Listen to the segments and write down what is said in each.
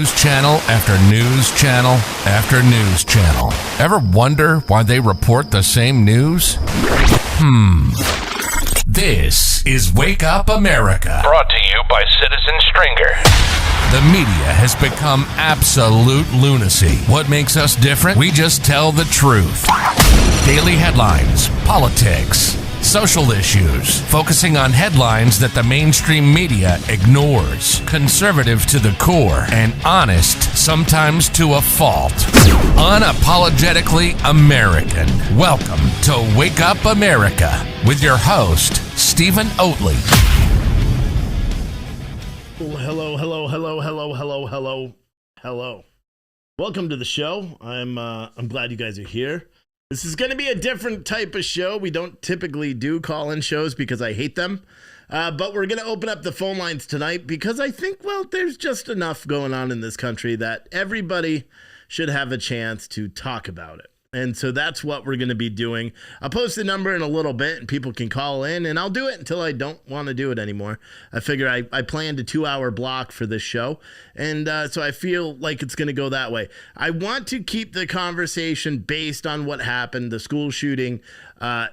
news channel after news channel after news channel. Ever wonder why they report the same news? This is Wake Up America. Brought to you by Citizen Stringer. The media has become absolute lunacy. What makes us different? We just tell the truth. Daily headlines, politics, social issues, focusing on headlines that the mainstream media ignores. Conservative to the core and honest, sometimes to a fault. Unapologetically American. Welcome to Wake Up America with your host, Stephen Oatley. Hello. Welcome to the show. I'm glad you guys are here. This is going to be a different type of show. We don't typically do call-in shows because I hate them. But we're going to open up the phone lines tonight because I think, there's just enough going on in this country that everybody should have a chance to talk about it. And so that's what we're going to be doing. I'll post the number in a little bit and people can call in, and I'll do it until I don't want to do it anymore. I figure I planned a 2-hour block for this show, and so I feel like it's going to go that way. I want to keep the conversation based on what happened, the school shooting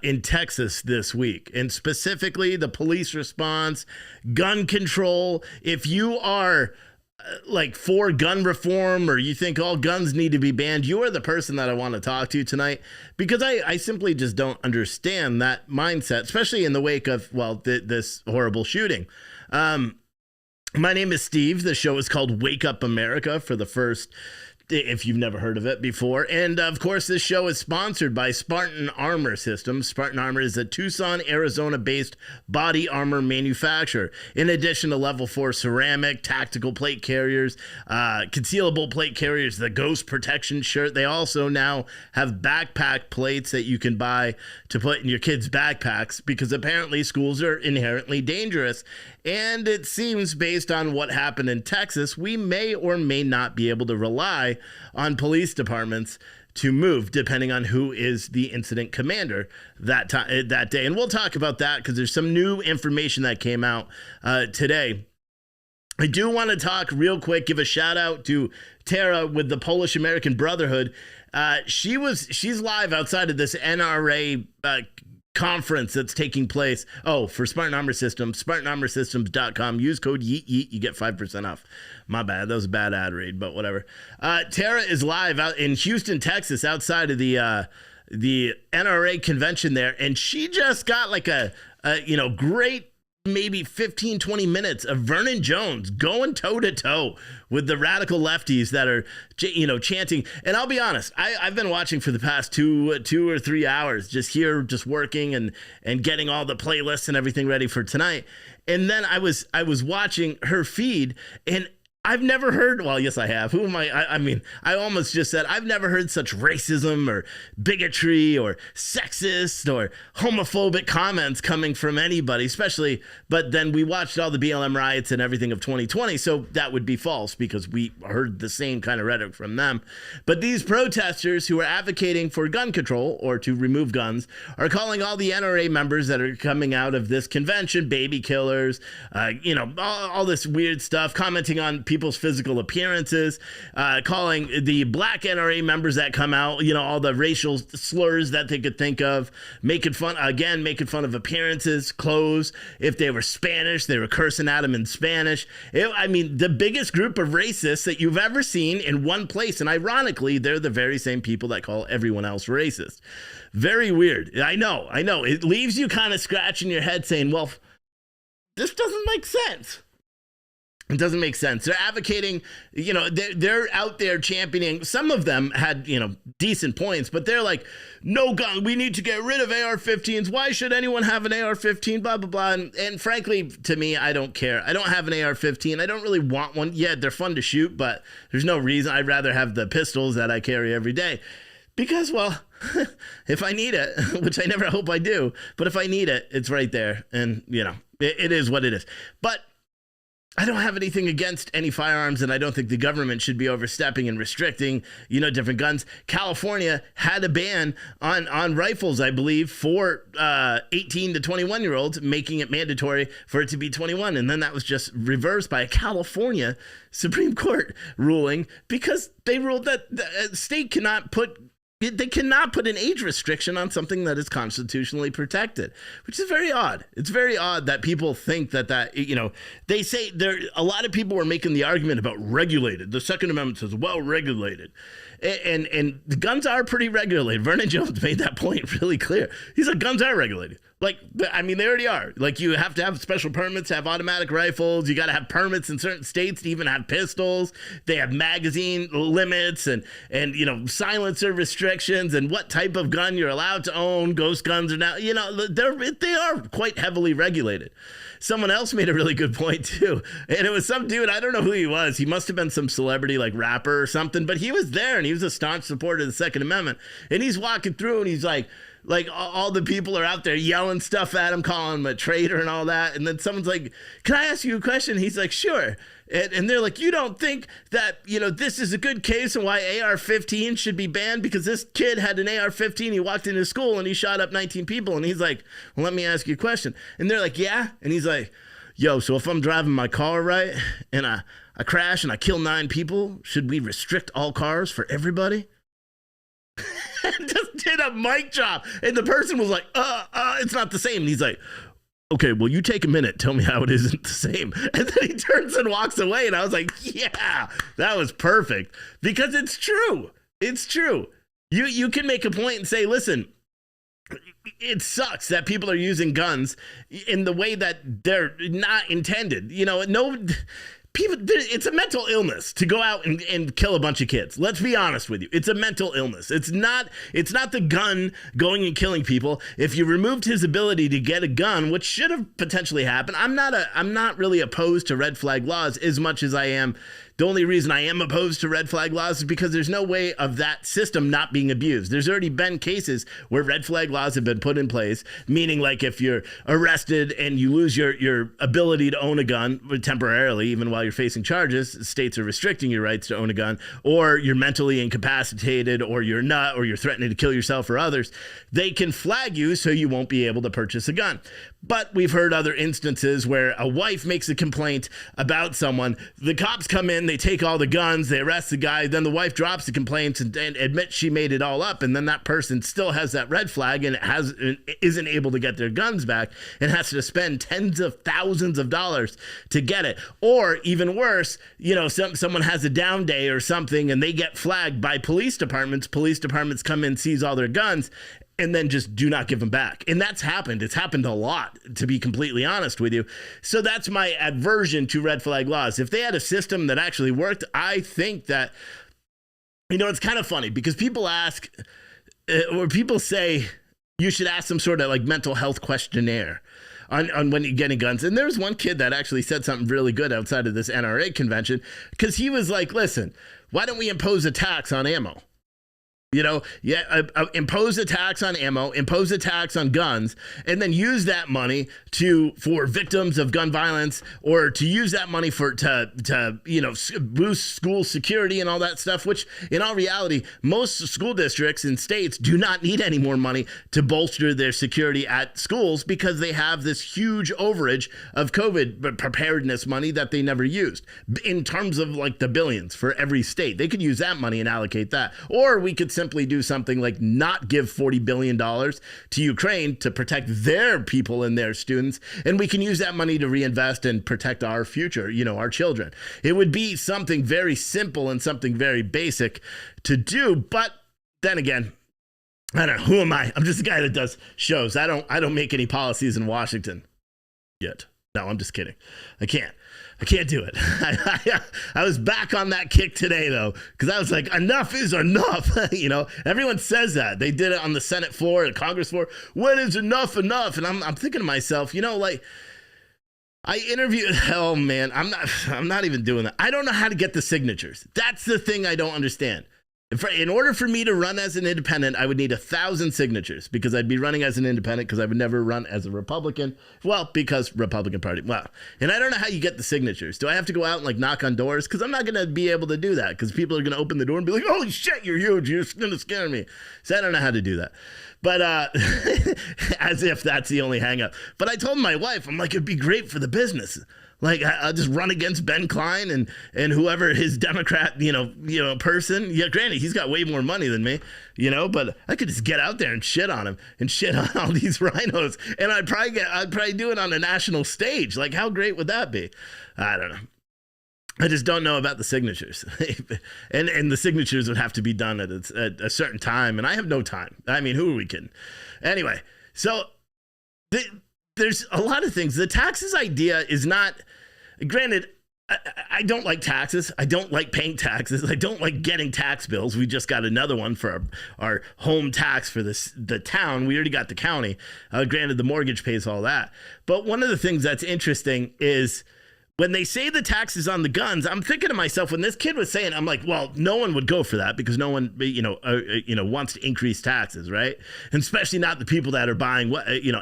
in Texas this week, and specifically the police response, gun control. If you are for gun reform, or you think all guns need to be banned, you are the person that I want to talk to tonight, because I simply just don't understand that mindset, especially in the wake of, this horrible shooting. My name is Steve. The show is called Wake Up America for the first, if you've never heard of it before. And of course, this show is sponsored by Spartan Armor Systems. Spartan Armor is a Tucson, Arizona-based body armor manufacturer. In addition to level 4 ceramic, tactical plate carriers, concealable plate carriers, the Ghost Protection shirt, they also now have backpack plates that you can buy to put in your kids' backpacks, because apparently schools are inherently dangerous. And it seems, based on what happened in Texas, we may or may not be able to rely on police departments to move, depending on who is the incident commander that day. And we'll talk about that because there's some new information that came out today. I do want to talk real quick, give a shout out to Tara with the Polish American Brotherhood. She's live outside of this NRA conference that's taking place. For Spartan Armor Systems, SpartanArmorSystems.com. Use code YEET, you get 5% off. My bad, that was a bad ad read, but whatever. Tara is live out in Houston, Texas, outside of the NRA convention there, and she just got a great maybe 15-20 minutes of Vernon Jones going toe-to-toe with the radical lefties that are chanting. And I'll be honest, I've been watching for the past two or 3 hours, just working and getting all the playlists and everything ready for tonight. And then I was watching her feed, and I've never heard, yes, I have. Who am I? I almost just said, I've never heard such racism or bigotry or sexist or homophobic comments coming from anybody, especially, but then we watched all the BLM riots and everything of 2020, so that would be false because we heard the same kind of rhetoric from them. But these protesters who are advocating for gun control or to remove guns are calling all the NRA members that are coming out of this convention baby killers, all this weird stuff, commenting on people's physical appearances, calling the black NRA members that come out, all the racial slurs that they could think of, making fun of appearances, clothes. If they were Spanish, they were cursing at them in Spanish. The biggest group of racists that you've ever seen in one place. And ironically, they're the very same people that call everyone else racist. Very weird. I know. It leaves you kind of scratching your head saying, this doesn't make sense. It doesn't make sense. They're advocating, they're out there championing. Some of them had, decent points, but they're like, no gun. We need to get rid of AR-15s. Why should anyone have an AR-15? Blah, blah, blah. And frankly, to me, I don't care. I don't have an AR-15. I don't really want one. Yeah, they're fun to shoot, but there's no reason. I'd rather have the pistols that I carry every day. Because, if I need it, which I never hope I do, but if I need it, it's right there. And, it is what it is. But I don't have anything against any firearms, and I don't think the government should be overstepping and restricting, different guns. California had a ban on rifles, I believe, for 18 to 21-year-olds, making it mandatory for it to be 21. And then that was just reversed by a California Supreme Court ruling because they ruled that the state cannot put an age restriction on something that is constitutionally protected, which is very odd. It's very odd that people think that they say a lot of people were making the argument about regulated. The Second Amendment says well regulated. And the guns are pretty regulated. Vernon Jones made that point really clear. He said guns are regulated. They already are. You have to have special permits to have automatic rifles. You got to have permits in certain states to even have pistols. They have magazine limits and silencer restrictions and what type of gun you're allowed to own. Ghost guns are now, they are quite heavily regulated. Someone else made a really good point too. And it was some dude, I don't know who he was. He must have been some celebrity rapper or something, but he was there and he was a staunch supporter of the Second Amendment. And he's walking through and he's like all the people are out there yelling stuff at him, calling him a traitor and all that. And then someone's like, can I ask you a question? He's like, sure. And they're like, you don't think that, this is a good case and why AR-15 should be banned because this kid had an AR-15. He walked into school and he shot up 19 people. And he's like, well, let me ask you a question. And they're like, yeah. And he's like, yo, so if I'm driving my car, right, and I crash and I kill 9 people, should we restrict all cars for everybody? Just did a mic drop. And the person was like, it's not the same. And he's like, okay, well, you take a minute. Tell me how it isn't the same. And then he turns and walks away. And I was like, yeah, that was perfect. Because it's true. It's true. You can make a point and say, listen, it sucks that people are using guns in the way that they're not intended. It's a mental illness to go out and kill a bunch of kids. Let's be honest with you. It's a mental illness. It's not the gun going and killing people. If you removed his ability to get a gun, which should have potentially happened, I'm not really opposed to red flag laws as much as I am. The only reason I am opposed to red flag laws is because there's no way of that system not being abused. There's already been cases where red flag laws have been put in place, meaning if you're arrested and you lose your ability to own a gun temporarily, even while you're facing charges, states are restricting your rights to own a gun, or you're mentally incapacitated, or you're not, or you're threatening to kill yourself or others, they can flag you so you won't be able to purchase a gun. But we've heard other instances where a wife makes a complaint about someone, the cops come in, they take all the guns, they arrest the guy, then the wife drops the complaints and admits she made it all up, and then that person still has that red flag and isn't able to get their guns back and has to spend tens of thousands of dollars to get it. Or even worse, someone has a down day or something and they get flagged by police departments. Police departments come in, seize all their guns, and then just do not give them back. And that's happened. It's happened a lot, to be completely honest with you. So that's my aversion to red flag laws. If they had a system that actually worked, I think that, it's kind of funny because people ask, or people say you should ask some sort of mental health questionnaire on when you're getting guns. And there was one kid that actually said something really good outside of this NRA convention because he was like, listen, why don't we impose a tax on ammo? Impose a tax on ammo, impose a tax on guns, and then use that money for victims of gun violence, or to use that money to boost school security and all that stuff, which in all reality, most school districts and states do not need any more money to bolster their security at schools because they have this huge overage of COVID preparedness money that they never used in terms of the billions for every state. They could use that money and allocate that. Or we could simply do something like not give $40 billion to Ukraine to protect their people and their students, and we can use that money to reinvest and protect our future, our children. It would be something very simple and something very basic to do, but then again, I don't know, who am I? I'm just a guy that does shows. I don't make any policies in Washington yet. No, I'm just kidding. I can't do it. I was back on that kick today, though, because I was like, enough is enough. Everyone says that. They did it on the Senate floor, the Congress floor. When is enough enough? And I'm thinking to myself, I interviewed, oh man, I'm not even doing that. I don't know how to get the signatures. That's the thing I don't understand. In order for me to run as an independent, I would need 1,000 signatures because I'd be running as an independent because I would never run as a Republican. Well, because Republican Party. Well, and I don't know how you get the signatures. Do I have to go out and like knock on doors? Because I'm not going to be able to do that because people are going to open the door and be like, holy shit, you're huge. You're going to scare me. So I don't know how to do that. But as if that's the only hang up. But I told my wife, I'm like, it'd be great for the business. Like I'll just run against Ben Klein and whoever his Democrat, person. Yeah, granted, he's got way more money than me, but I could just get out there and shit on him and shit on all these rhinos. And I'd probably do it on a national stage. Like, how great would that be? I don't know. I just don't know about the signatures. and the signatures would have to be done at a certain time. And I have no time. I mean, who are we kidding? Anyway, so there's a lot of things. The taxes idea is not, granted, I don't like taxes. I don't like paying taxes. I don't like getting tax bills. We just got another one for our home tax for the town. We already got the county. Granted, the mortgage pays all that. But one of the things that's interesting is when they say the taxes on the guns, I'm thinking to myself, when this kid was saying, I'm like, well, no one would go for that because no one, wants to increase taxes, right? And especially not the people that are buying,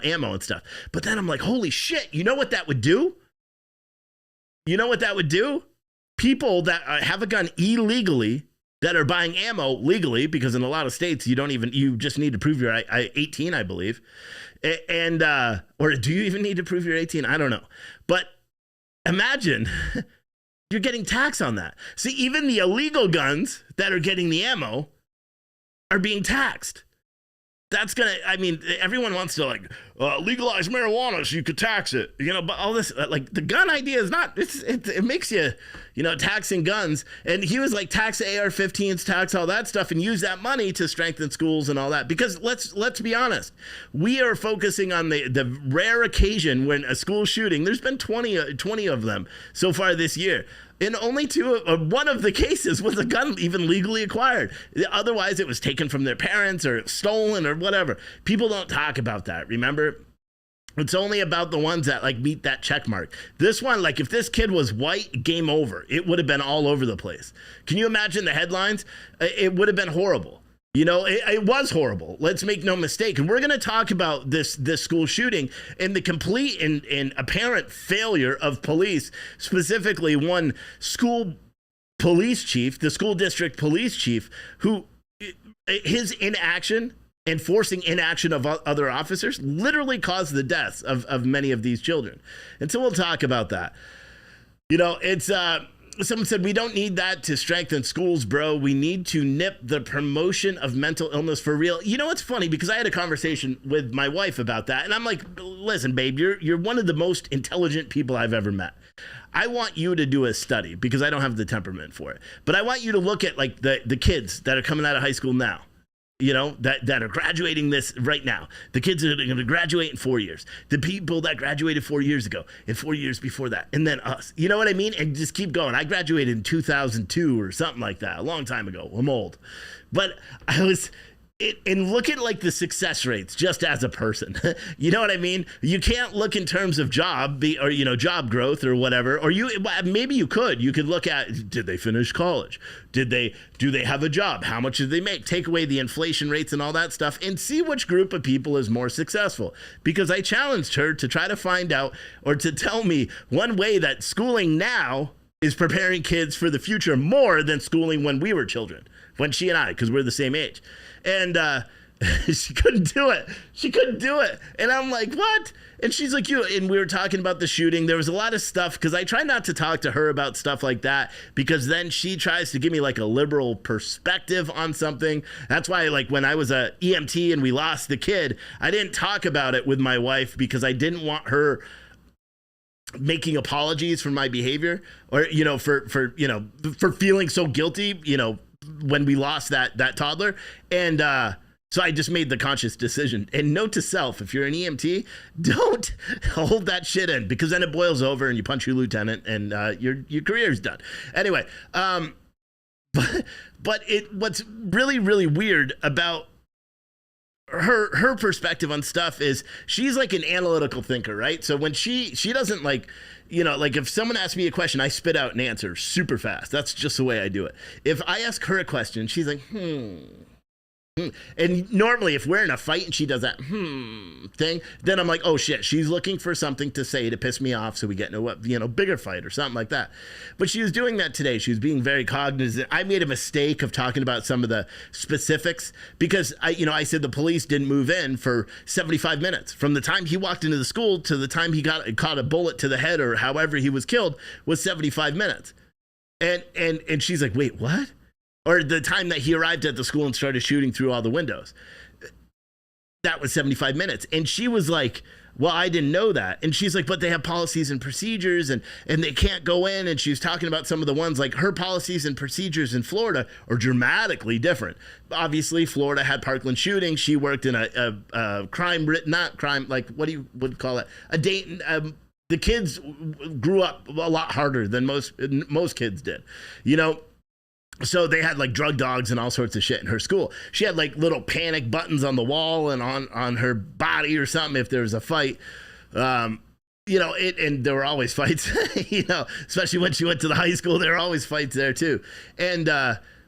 ammo and stuff. But then I'm like, holy shit, you know what that would do? You know what that would do? People that have a gun illegally that are buying ammo legally, because in a lot of states, you just need to prove you're 18, I believe. And, or do you even need to prove you're 18? I don't know. But imagine you're getting taxed on that. See, even the illegal guns that are getting the ammo are being taxed. That's everyone wants to legalize marijuana so you could tax it, but all this, the gun idea is not, it makes you, taxing guns. And he was like, tax AR-15s, tax all that stuff and use that money to strengthen schools and all that. Because let's be honest, we are focusing on the rare occasion when a school shooting, there's been 20 of them so far this year. In only one of the cases was a gun even legally acquired. Otherwise, it was taken from their parents or stolen or whatever. People don't talk about that, remember? It's only about the ones that meet that check mark. This one, if this kid was white, game over. It would have been all over the place. Can you imagine the headlines? It would have been horrible. It was horrible. Let's make no mistake. And we're going to talk about this school shooting and the complete and apparent failure of police, specifically one school police chief, the school district police chief, who his inaction and forcing inaction of other officers literally caused the deaths of many of these children. And so we'll talk about that. It's someone said, we don't need that to strengthen schools, bro. We need to nip the promotion of mental illness for real. It's funny because I had a conversation with my wife about that. And I'm like, listen, babe, you're one of the most intelligent people I've ever met. I want you to do a study because I don't have the temperament for it. But I want you to look at the kids that are coming out of high school now. That are graduating this right now. The kids that are going to graduate in 4 years. The people that graduated 4 years ago and 4 years before that. And then us. You know what I mean? And just keep going. I graduated in 2002 or something like that. A long time ago. I'm old. But and look at the success rates just as a person. You know what I mean? You can't look in terms of job growth or whatever. Or maybe you could look at, did they finish college? Do they have a job? How much did they make? Take away the inflation rates and all that stuff and see which group of people is more successful. Because I challenged her to try to find out or to tell me one way that schooling now is preparing kids for the future more than schooling when we were children, when she and I, because we're the same age. And she couldn't do it. And I'm like, what? And she's like, and we were talking about the shooting. There was a lot of stuff because I try not to talk to her about stuff like that because then she tries to give me a liberal perspective on something. That's why when I was a EMT and we lost the kid, I didn't talk about it with my wife because I didn't want her making apologies for my behavior or, for feeling so guilty, when we lost that toddler. And so I just made the conscious decision. And note to self, if you're an EMT, don't hold that shit in because then it boils over and you punch your lieutenant and your career's done. Anyway, but what's really, really weird about her perspective on stuff is she's like an analytical thinker, right? So when she doesn't like, like if someone asks me a question, I spit out an answer super fast. That's just the way I do it. If I ask her a question, she's like, And normally if we're in a fight and she does that thing, then I'm like, oh shit, she's looking for something to say to piss me off so we get into a bigger fight or something like that. But she was doing that today. She was being very cognizant. I made a mistake of talking about some of the specifics because I said the police didn't move in for 75 minutes. From the time he walked into the school to the time he caught a bullet to the head or however he was killed was 75 minutes. And she's like, wait, what? Or the time that he arrived at the school and started shooting through all the windows. That was 75 minutes. And she was like, well, I didn't know that. And she's like, but they have policies and procedures and they can't go in. And she was talking about some of the ones like her policies and procedures in Florida are dramatically different. Obviously, Florida had Parkland shooting. She worked in a not crime, like what do you would call it? A date. The kids grew up a lot harder than most kids did, So they had like drug dogs and all sorts of shit in her school. She had like little panic buttons on the wall and on her body or something if there was a fight. And there were always fights, especially when she went to the high school, there were always fights there too. And,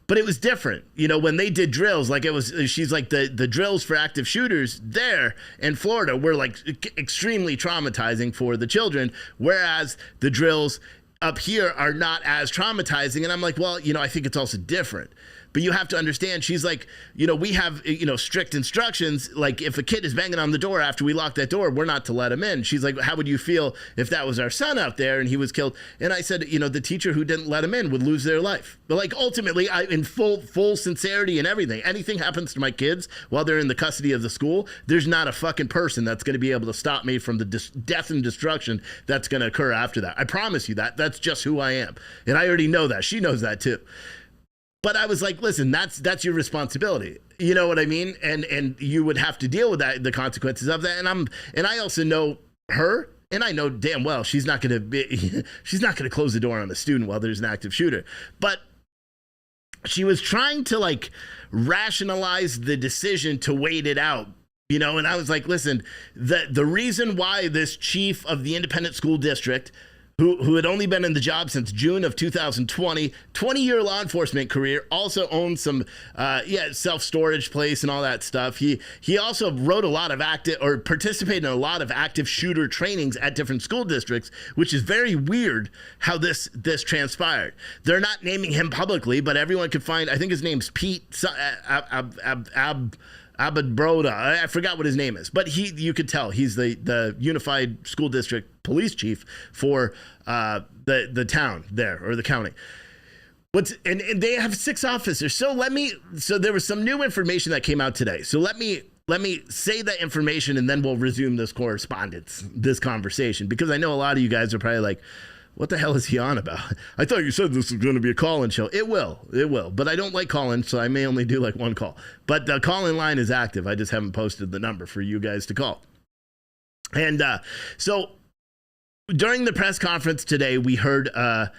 but it was different, when they did drills, like she's like the drills for active shooters there in Florida were like extremely traumatizing for the children. Whereas the drills up here are not as traumatizing. And I'm like, well, I think it's also different. But you have to understand, she's like, we have, strict instructions. Like if a kid is banging on the door after we lock that door, we're not to let him in. She's like, how would you feel if that was our son out there and he was killed? And I said, the teacher who didn't let him in would lose their life. But like ultimately, in full sincerity and everything, anything happens to my kids while they're in the custody of the school, there's not a fucking person that's going to be able to stop me from the death and destruction that's going to occur after that. I promise you that. That's just who I am. And I already know that. She knows that too. But I was like, listen, that's your responsibility. You know what I mean? And you would have to deal with that, the consequences of that. And I also know her, and I know damn well she's not going to close the door on a student while there's an active shooter. But she was trying to like rationalize the decision to wait it out. And I was like, listen, the reason why this chief of the independent school district who had only been in the job since June of 2020, 20-year law enforcement career, also owns some, self-storage place and all that stuff. He also wrote a lot of participated in a lot of active shooter trainings at different school districts, which is very weird how this transpired. They're not naming him publicly, but everyone could find, I think his name's Pete Abbott Broda. I forgot what his name is, but you could tell he's the unified school district police chief for the town there or the county. And they have 6 officers. So there was some new information that came out today. So let me say that information and then we'll resume this conversation, because I know a lot of you guys are probably like, what the hell is he on about? I thought you said this was going to be a call-in show. It will. But I don't like call-in, so I may only do like one call. But the call-in line is active. I just haven't posted the number for you guys to call. And so during the press conference today, we heard a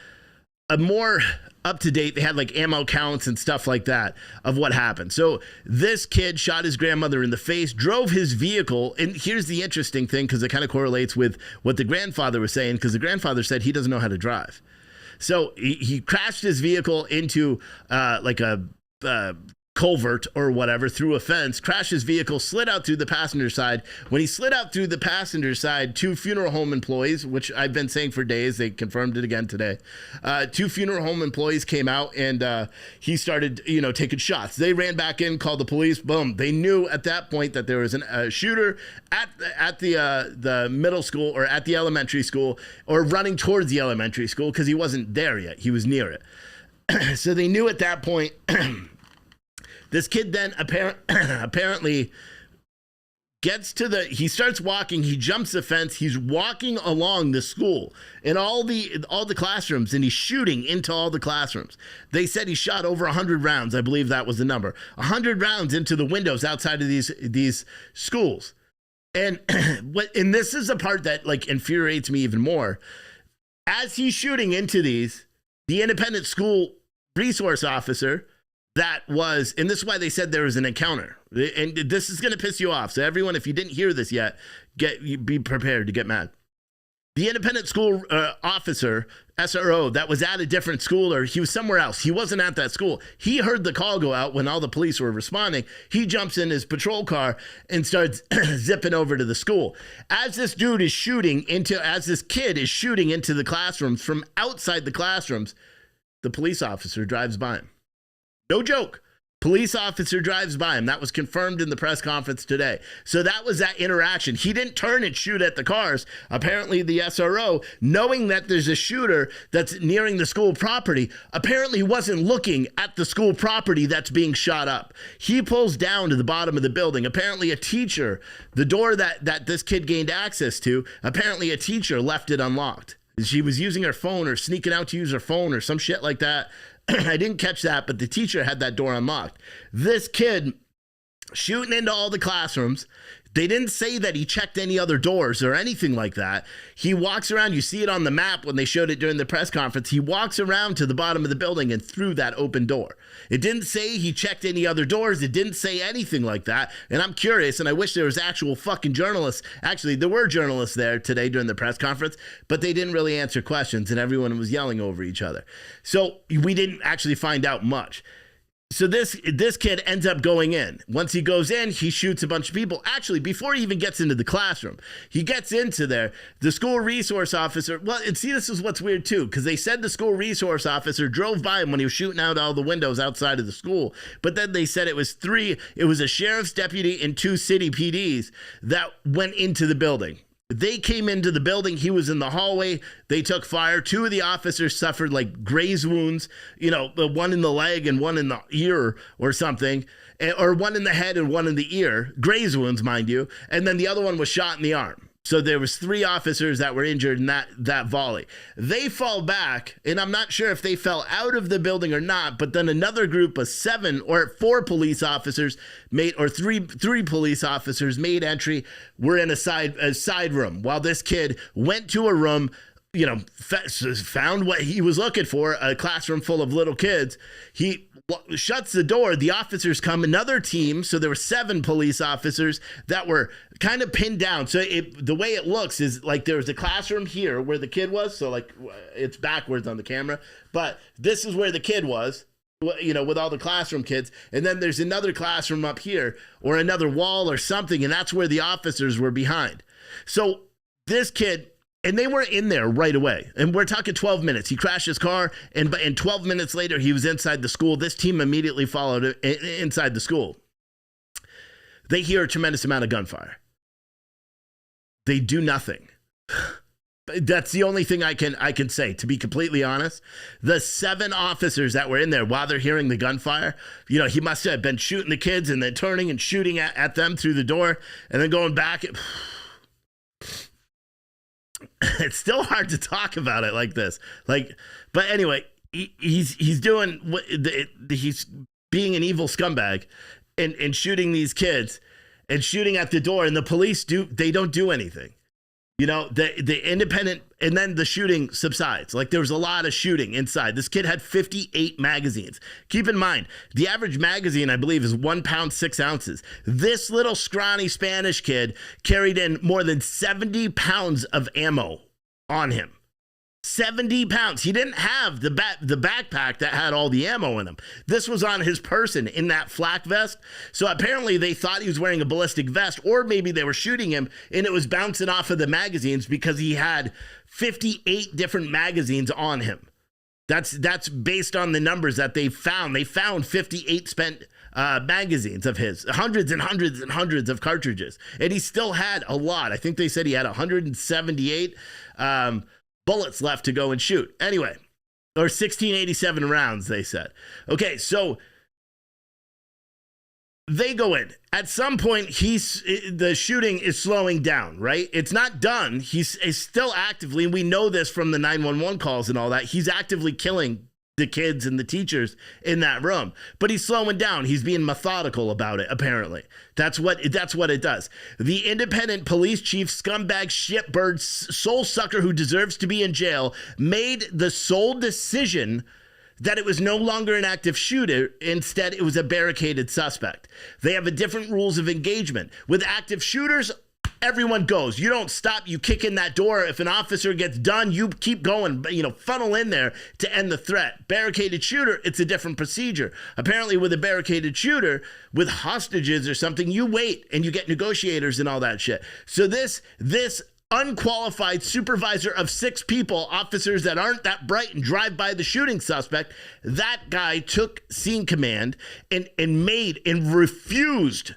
more up-to-date, they had like ammo counts and stuff like that of what happened. So this kid shot his grandmother in the face, drove his vehicle, and here's the interesting thing, because it kind of correlates with what the grandfather was saying, because the grandfather said he doesn't know how to drive. So he crashed his vehicle into like a culvert or whatever, through a fence, crashed his vehicle, slid out through the passenger side. When he slid out through the passenger side, 2 funeral home employees, which I've been saying for days, they confirmed it again today, 2 funeral home employees came out and he started, taking shots. They ran back in, called the police, boom. They knew at that point that there was a shooter at the middle school or at the elementary school, or running towards the elementary school, because he wasn't there yet. He was near it. So they knew at that point. This kid then apparently he starts walking, he jumps the fence, he's walking along the school in all the classrooms, and he's shooting into all the classrooms. They said he shot over 100 rounds, I believe that was the number. 100 rounds into the windows outside of these schools. And this is the part that like infuriates me even more. As he's shooting into these, the independent school resource officer that was, and this is why they said there was an encounter. And this is going to piss you off. So everyone, if you didn't hear this yet, be prepared to get mad. The independent school officer, SRO, that was at a different school, or he was somewhere else. He wasn't at that school. He heard the call go out when all the police were responding. He jumps in his patrol car and starts zipping over to the school. As this kid is shooting into the classrooms from outside the classrooms, the police officer drives by him. No joke. Police officer drives by him. That was confirmed in the press conference today. So that was that interaction. He didn't turn and shoot at the cars. Apparently the SRO, knowing that there's a shooter that's nearing the school property, apparently wasn't looking at the school property that's being shot up. He pulls down to the bottom of the building. Apparently a teacher, the door that this kid gained access to, apparently a teacher left it unlocked. She was using her phone or sneaking out to use her phone or some shit like that. I didn't catch that, but the teacher had that door unlocked. This kid shooting into all the classrooms. They didn't say that he checked any other doors or anything like that. He walks around. You see it on the map when they showed it during the press conference. He walks around to the bottom of the building and through that open door. It didn't say he checked any other doors. It didn't say anything like that. And I'm curious, and I wish there was actual fucking journalists. Actually, there were journalists there today during the press conference, but they didn't really answer questions and everyone was yelling over each other. So we didn't actually find out much. So this kid ends up going in. Once he goes in, he shoots a bunch of people. Actually, before he even gets into the classroom, he gets into there. The school resource officer, well, and see, this is what's weird too, because they said the school resource officer drove by him when he was shooting out all the windows outside of the school. But then they said it was a sheriff's deputy and 2 city PDs that went into the building. They came into the building. He was in the hallway. They took fire. 2 of the officers suffered like graze wounds, the one in the leg and one in the ear or something, or one in the head and one in the ear, graze wounds, mind you. And then the other one was shot in the arm. So there was 3 officers that were injured in that volley. They fall back, and I'm not sure if they fell out of the building or not, but then another group of 4 police officers three police officers made entry, were in a side room, while this kid went to a room, found what he was looking for, a classroom full of little kids. He shuts the door. The officers come, another team. So there were 7 police officers that were kind of pinned down. So the way it looks is like there was a classroom here where the kid was. So like it's backwards on the camera, but this is where the kid was, with all the classroom kids. And then there's another classroom up here or another wall or something. And that's where the officers were behind. So this kid, and they were in there right away. And we're talking 12 minutes. He crashed his car, and 12 minutes later, he was inside the school. This team immediately followed inside the school. They hear a tremendous amount of gunfire. They do nothing. That's the only thing I can say, to be completely honest. The 7 officers that were in there while they're hearing the gunfire, he must have been shooting the kids and then turning and shooting at them through the door and then going back. It's still hard to talk about it like this. But anyway, he's being an evil scumbag and shooting these kids and shooting at the door, and the police don't do anything. The independent, and then the shooting subsides. Like there was a lot of shooting inside. This kid had 58 magazines. Keep in mind, the average magazine, I believe, is 1 pound, 6 ounces. This little scrawny Spanish kid carried in more than 70 pounds of ammo on him. 70 pounds. He didn't have the backpack that had all the ammo in him. This was on his person in that flak vest. So apparently they thought he was wearing a ballistic vest, or maybe they were shooting him and it was bouncing off of the magazines because he had 58 different magazines on him. That's based on the numbers that they found. They found 58 spent magazines of his, hundreds and hundreds and hundreds of cartridges. And he still had a lot. I think they said he had 178 bullets left to go and shoot. Anyway, or 1687 rounds, they said. Okay, so they go in. At some point, the shooting is slowing down, right? It's not done. He's still actively, and we know this from the 911 calls and all that, he's actively killing the kids and the teachers in that room. But he's slowing down. He's being methodical about it, apparently. That's what it does. The independent police chief, scumbag, shitbird, soul sucker who deserves to be in jail, made the sole decision that it was no longer an active shooter. Instead, it was a barricaded suspect. They have a different rules of engagement. With active shooters, everyone goes. You don't stop. You kick in that door. If an officer gets done, you keep going, funnel in there to end the threat. Barricaded shooter, it's a different procedure. Apparently with a barricaded shooter, with hostages or something, you wait and you get negotiators and all that shit. So this unqualified supervisor of 6 people, officers that aren't that bright and drive by the shooting suspect, that guy took scene command and refused.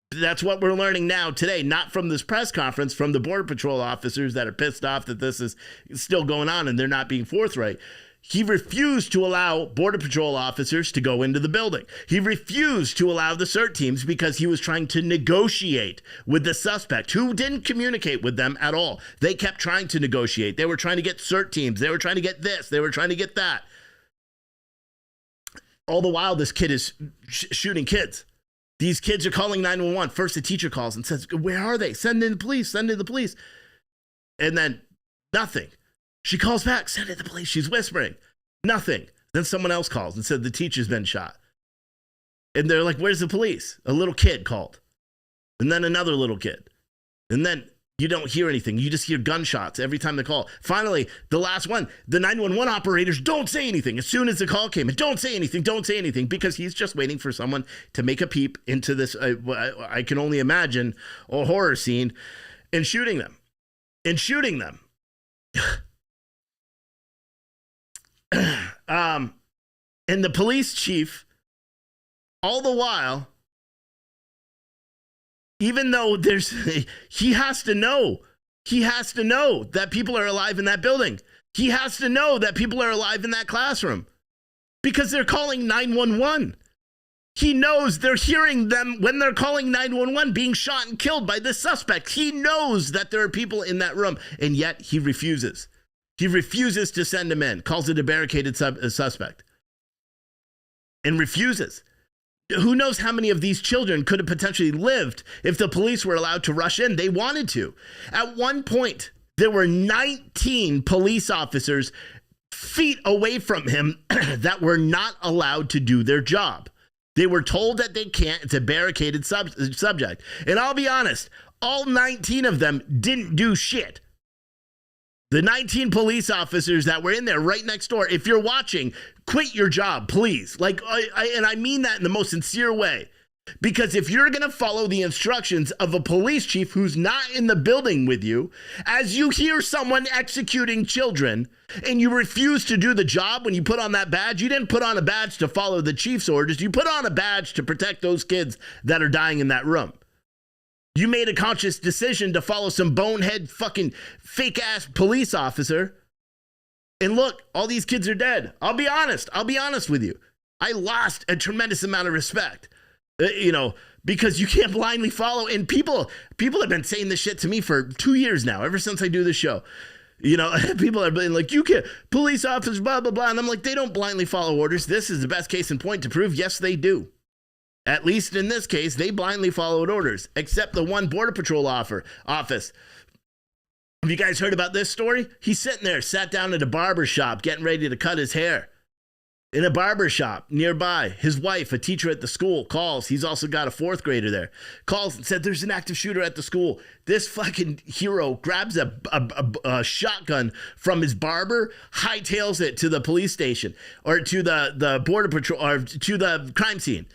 That's what we're learning now today, not from this press conference, from the Border Patrol officers that are pissed off that this is still going on and they're not being forthright. He refused to allow Border Patrol officers to go into the building. He refused to allow the CERT teams because he was trying to negotiate with the suspect, who didn't communicate with them at all. They kept trying to negotiate. They were trying to get CERT teams. They were trying to get this. They were trying to get that. All the while, this kid is shooting kids. These kids are calling 911. First, the teacher calls and says, where are they? Send in the police. Send in the police. And then nothing. She calls back. Send in the police. She's whispering. Nothing. Then someone else calls and said the teacher's been shot. And they're like, where's the police? A little kid called. And then another little kid. And then you don't hear anything. You just hear gunshots every time they call. Finally, the last one, the 911 operators don't say anything as soon as the call came. And don't say anything, because he's just waiting for someone to make a peep into this, I can only imagine, a horror scene, and shooting them. And the police chief, all the while, even though he has to know that people are alive in that building. He has to know that people are alive in that classroom because they're calling 911. He knows they're hearing them when they're calling 911 being shot and killed by this suspect. He knows that there are people in that room, and yet he refuses. He refuses to send them in, calls it a barricaded suspect, and refuses. Who knows how many of these children could have potentially lived if the police were allowed to rush in? They wanted to. At one point, there were 19 police officers feet away from him that were not allowed to do their job. They were told that they can't. It's a barricaded subject. And I'll be honest, all 19 of them didn't do shit. The 19 police officers that were in there right next door, if you're watching, quit your job, please. And I mean that in the most sincere way. Because if you're going to follow the instructions of a police chief who's not in the building with you, as you hear someone executing children and you refuse to do the job when you put on that badge, you didn't put on a badge to follow the chief's orders. You put on a badge to protect those kids that are dying in that room. You made a conscious decision to follow some bonehead fucking fake ass police officer. And look, all these kids are dead. I'll be honest with you. I lost a tremendous amount of respect, because you can't blindly follow. And people have been saying this shit to me for 2 years now, ever since I do this show. People are being like, you can't, police officers, blah, blah, blah. And I'm like, they don't blindly follow orders. This is the best case in point to prove, yes, they do. At least in this case, they blindly followed orders, except the one Border Patrol office. Have you guys heard about this story? He's sitting there, sat down at a barber shop, getting ready to cut his hair. In a barber shop nearby, his wife, a teacher at the school, calls. He's also got a 4th grader there. Calls and said, there's an active shooter at the school. This fucking hero grabs a shotgun from his barber, hightails it to the police station or to the Border Patrol or to the crime scene.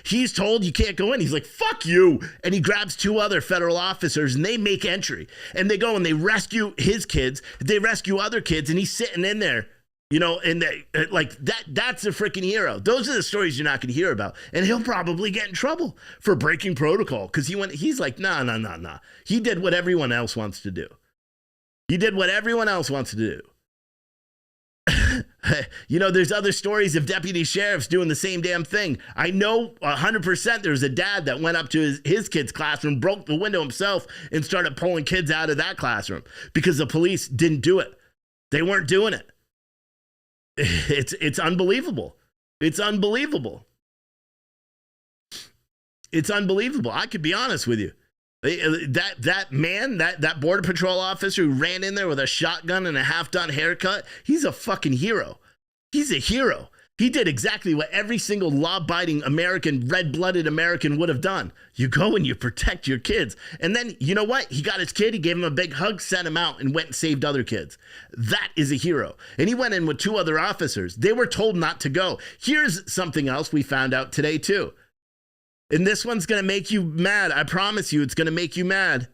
He's told you can't go in. He's like, fuck you. And he grabs 2 other federal officers and they make entry. And they go and they rescue his kids. They rescue other kids and he's sitting in there, and that's a freaking hero. Those are the stories you're not going to hear about. And he'll probably get in trouble for breaking protocol because he's like, nah. He did what everyone else wants to do. There's other stories of deputy sheriffs doing the same damn thing. I know 100% there's a dad that went up to his kid's classroom, broke the window himself, and started pulling kids out of that classroom because the police didn't do it. They weren't doing it. It's unbelievable. It's unbelievable. I could be honest with you. That Border Patrol officer who ran in there with a shotgun and a half-done haircut, he's a fucking hero. He's a hero. He did exactly what every single law-abiding American, red-blooded American would have done. You go and you protect your kids. And then, you know what? He got his kid, he gave him a big hug, sent him out, and went and saved other kids. That is a hero. And he went in with 2 other officers. They were told not to go. Here's something else we found out today, too. And this one's going to make you mad. I promise you, it's going to make you mad.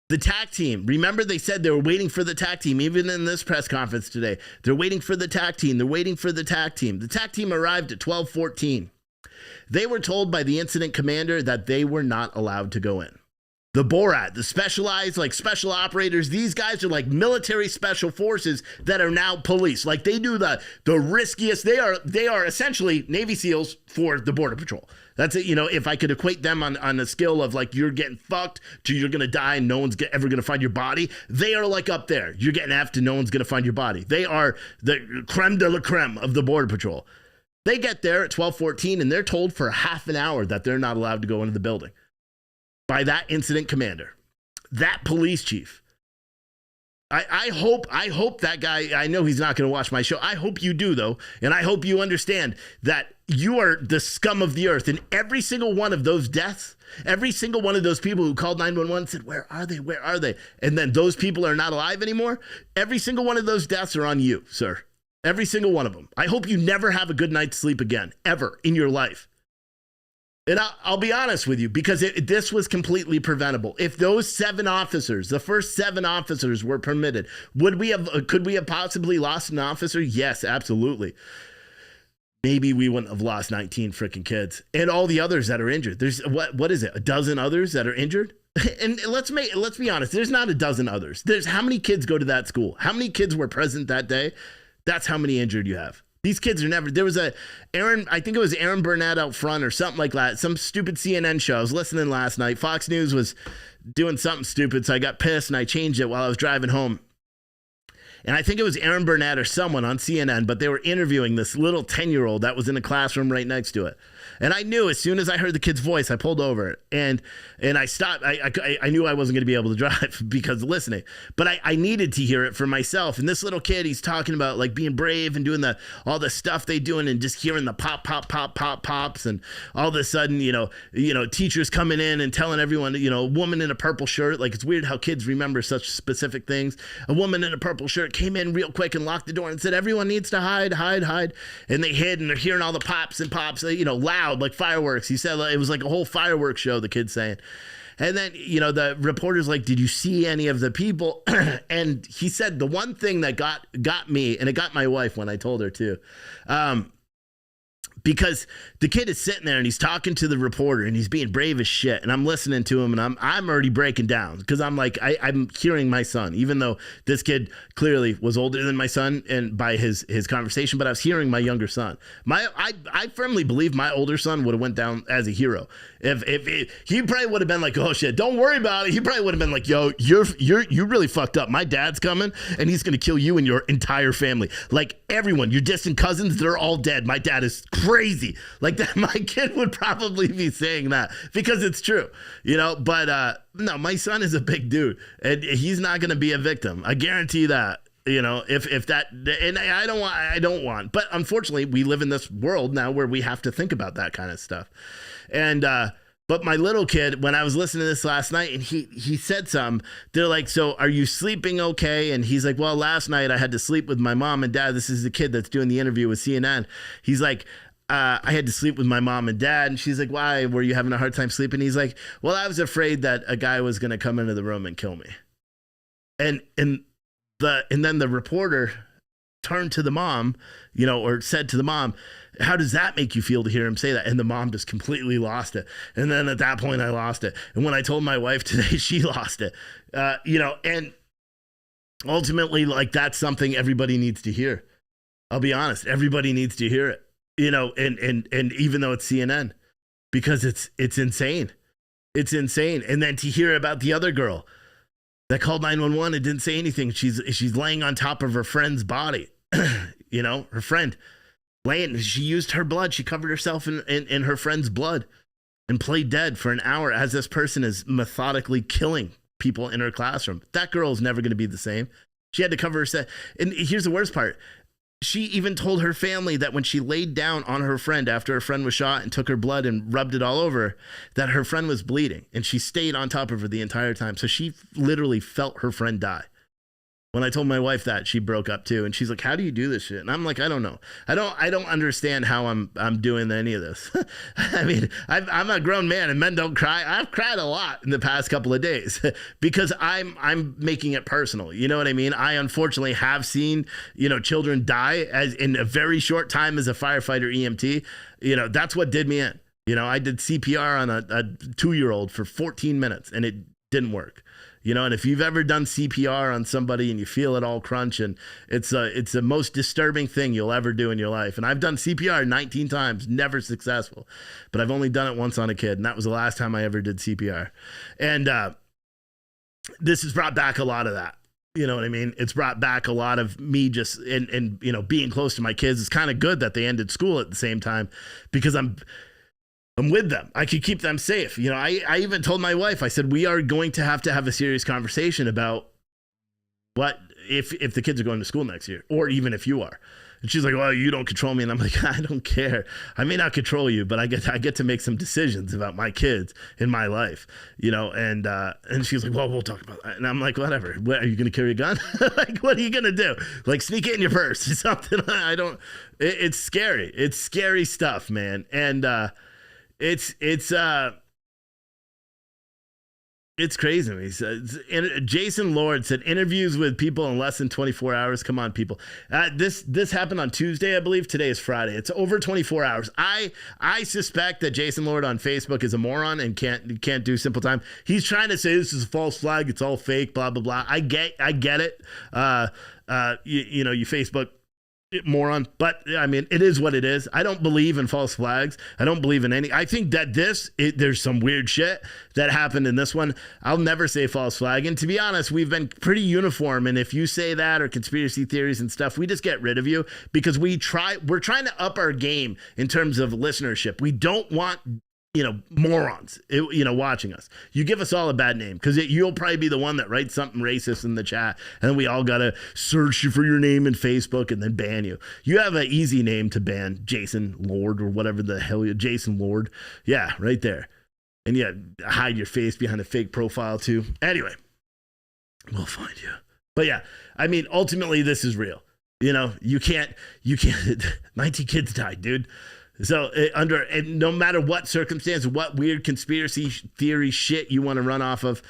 The TAC team. Remember, they said they were waiting for the TAC team, even in this press conference today. They're waiting for the TAC team. They're waiting for the TAC team. The TAC team arrived at 12:14. They were told by the incident commander that they were not allowed to go in. The BORAT, the specialized, like special operators, these guys are like military special forces that are now police. Like they do the riskiest. They are essentially Navy SEALs for the Border Patrol. That's it. You know, if I could equate them on a scale of like you're getting fucked to you're going to die and no one's ever going to find your body, they are like up there. You're getting effed and no one's going to find your body. They are the creme de la creme of the Border Patrol. They get there at 12:14 and they're told for half an hour that they're not allowed to go into the building by that incident commander, that police chief. I hope that guy, I know he's not going to watch my show. I hope you do, though. And I hope you understand that you are the scum of the earth. And every single one of those deaths, every single one of those people who called 911 said, where are they? Where are they? And then those people are not alive anymore. Every single one of those deaths are on you, sir. Every single one of them. I hope you never have a good night's sleep again, ever in your life. And I'll be honest with you, because this was completely preventable. If those 7 officers, the first 7 officers were permitted, could we have possibly lost an officer? Yes, absolutely. Maybe we wouldn't have lost 19 freaking kids and all the others that are injured. There's what is it? A dozen others that are injured? And let's be honest. There's not a dozen others. There's how many kids go to that school? How many kids were present that day? That's how many injured you have. These kids are never, there was I think it was Aaron Burnett out front or something like that. Some stupid CNN show. I was listening last night. Fox News was doing something stupid. So I got pissed and I changed it while I was driving home. And I think it was Aaron Burnett or someone on CNN, but they were interviewing this little 10-year-old that was in a classroom right next to it. And I knew as soon as I heard the kid's voice, I pulled over and I stopped. I knew I wasn't going to be able to drive because of listening, but I needed to hear it for myself. And this little kid, he's talking about like being brave and doing all the stuff they doing and just hearing the pop, pop, pop, pop, pops. And all of a sudden, you know, teachers coming in and telling everyone, you know, a woman in a purple shirt. Like it's weird how kids remember such specific things. A woman in a purple shirt came in real quick and locked the door and said, everyone needs to hide. And they hid and they're hearing all the pops and pops, you know, loud like fireworks. He said it was like a whole fireworks show, the kid's saying. And then, you know, the reporter's like, did you see any of the people? And he said the one thing that got me, and it got my wife when I told her too, because the kid is sitting there and he's talking to the reporter and he's being brave as shit. And I'm listening to him and I'm already breaking down because I'm like, I'm hearing my son, even though this kid clearly was older than my son and by his conversation, but I was hearing my younger son. I firmly believe my older son would have went down as a hero. If he probably would have been like, oh shit, don't worry about it. He probably would have been like, yo, you're really fucked up. My dad's coming and he's going to kill you and your entire family. Like everyone, your distant cousins, they're all dead. My dad is crazy. Like that, my kid would probably be saying that because it's true, you know, but no, my son is a big dude and he's not going to be a victim. I guarantee that. You know, if that, and I don't want, but unfortunately we live in this world now where we have to think about that kind of stuff. And, but my little kid, when I was listening to this last night and he said something, they're like, so are you sleeping okay? And he's like, well, last night I had to sleep with my mom and dad. This is the kid that's doing the interview with CNN. He's like, I had to sleep with my mom and dad. And she's like, why? Were you having a hard time sleeping? He's like, well, I was afraid that a guy was going to come into the room and kill me. And then the reporter turned to the mom, you know, or said to the mom, how does that make you feel to hear him say that? And the mom just completely lost it. And then at that point I lost it. And when I told my wife today, she lost it, you know, and ultimately like that's something everybody needs to hear. I'll be honest. Everybody needs to hear it, you know, and even though it's CNN, because it's insane. It's insane. And then to hear about the other girl that called 911 and didn't say anything. She's laying on top of her friend's body, you know, her friend laying. She used her blood. She covered herself in her friend's blood and played dead for an hour as this person is methodically killing people in her classroom. That girl is never going to be the same. She had to cover herself. And here's the worst part. she even told her family that when she laid down on her friend after her friend was shot and took her blood and rubbed it all over, that her friend was bleeding, and she stayed on top of her the entire time. So she literally felt her friend die. When I told my wife that, she broke up too, and she's like, "How do you do this shit?" And I'm like, "I don't know. I don't understand how I'm doing any of this." I mean, I'm a grown man, and men don't cry. I've cried a lot in the past couple of days because I'm making it personal. You know what I mean? I unfortunately have seen children die as in a very short time as a firefighter EMT. That's what did me in. I did CPR on a 2-year-old for 14 minutes, and it didn't work. And if you've ever done CPR on somebody and you feel it all crunch, and it's the most disturbing thing you'll ever do in your life. And I've done CPR 19 times, never successful, but I've only done it once on a kid, and that was the last time I ever did CPR. And this has brought back a lot of that. You know what I mean? It's brought back a lot of me just and being close to my kids. It's kind of good that they ended school at the same time because I'm with them. I could keep them safe. I even told my wife, I said, we are going to have a serious conversation about what if the kids are going to school next year, or even if you are. And she's like, "Well, you don't control me." And I'm like, "I don't care. I may not control you, but I get to make some decisions about my kids in my life, And she's like, "Well, we'll talk about that." And I'm like, "Whatever. What, are you going to carry a gun? Like, what are you going to do? Like, sneak it in your purse or something?" I don't. It's scary. It's scary stuff, man. And it's crazy. He says, Jason Lord said, interviews with people in less than 24 hours. Come on, people. This happened on Tuesday, I believe. Today is Friday. It's over 24 hours. I suspect that Jason Lord on Facebook is a moron and can't do simple time. He's trying to say this is a false flag. It's all fake, blah, blah, blah. I get it. You Facebook moron, but I mean, it is what it is. I don't believe in false flags. I don't believe in any. I think that there's some weird shit that happened in this one. I'll never say false flag. And to be honest, we've been pretty uniform. And if you say that or conspiracy theories and stuff, we just get rid of you because we're trying to up our game in terms of listenership. We don't want morons, watching us. You give us all a bad name because you'll probably be the one that writes something racist in the chat, and then we all got to search you for your name in Facebook and then ban you. You have an easy name to ban, Jason Lord or whatever the hell Jason Lord. Yeah, right there. And yeah, hide your face behind a fake profile too. Anyway, we'll find you. But yeah, I mean, ultimately this is real. You can't 19 kids died, dude. So no matter what circumstance, what weird conspiracy theory shit you want to run off of,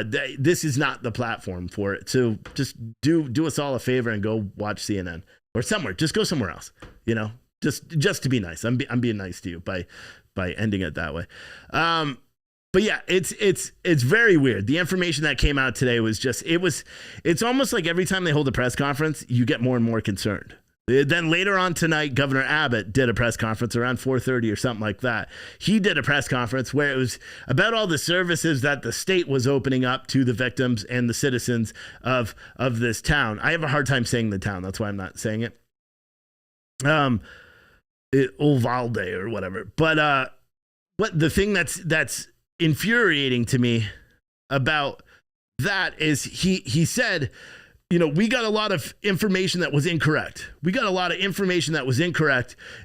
this is not the platform for it. So just do us all a favor and go watch CNN or somewhere. Just go somewhere else. Just to be nice. I'm being nice to you by ending it that way. But yeah, it's very weird. The information that came out today was it's almost like every time they hold a press conference, you get more and more concerned. Then later on tonight, Governor Abbott did a press conference around 4:30 or something like that. He did a press conference where it was about all the services that the state was opening up to the victims and the citizens of this town. I have a hard time saying the town. That's why I'm not saying it. Uvalde or whatever. But what the thing that's infuriating to me about that is he said, we got a lot of information that was incorrect.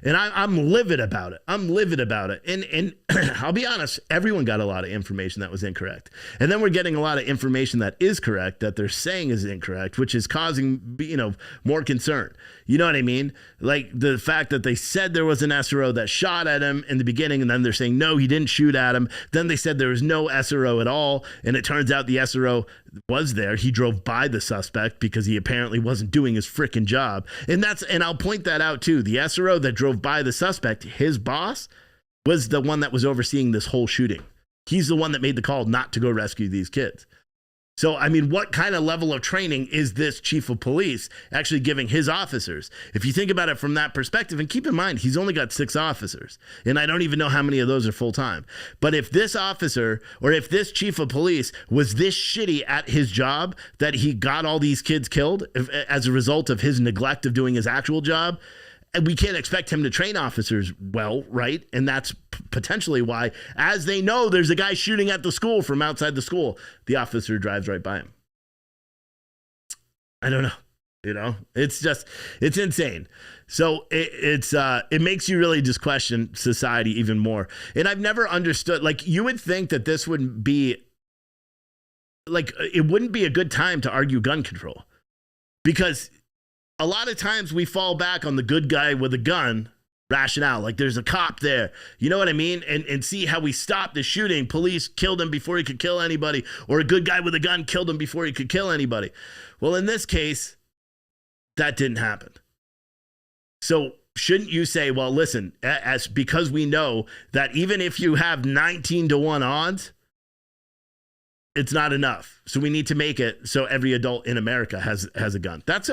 And I'm livid about it. And I'll be honest, everyone got a lot of information that was incorrect. And then we're getting a lot of information that is correct that they're saying is incorrect, which is causing, more concern. You know what I mean? Like the fact that they said there was an SRO that shot at him in the beginning, and then they're saying, no, he didn't shoot at him. Then they said there was no SRO at all. And it turns out the SRO was there. He drove by the suspect because he apparently wasn't doing his freaking job. And I'll point that out too. The SRO that drove by the suspect, his boss was the one that was overseeing this whole shooting. He's the one that made the call not to go rescue these kids. So, I mean, what kind of level of training is this chief of police actually giving his officers? If you think about it from that perspective, and keep in mind, he's only got 6 officers, and I don't even know how many of those are full-time. But if this officer or if this chief of police was this shitty at his job that he got all these kids killed as a result of his neglect of doing his actual job, and we can't expect him to train officers well, right? And that's potentially why, as they know there's a guy shooting at the school from outside the school, the officer drives right by him. I don't know. It's insane. So it makes you really just question society even more. And I've never understood, like, you would think that this would be like, it wouldn't be a good time to argue gun control, because a lot of times we fall back on the good guy with a gun rationale. Like, there's a cop there, you know what I mean? And see how we stopped the shooting. Police killed him before he could kill anybody, or a good guy with a gun killed him before he could kill anybody. Well, in this case, that didn't happen. So shouldn't you say, well, listen, because we know that even if you have 19-1 odds, it's not enough. So we need to make it so every adult in America has a gun. That's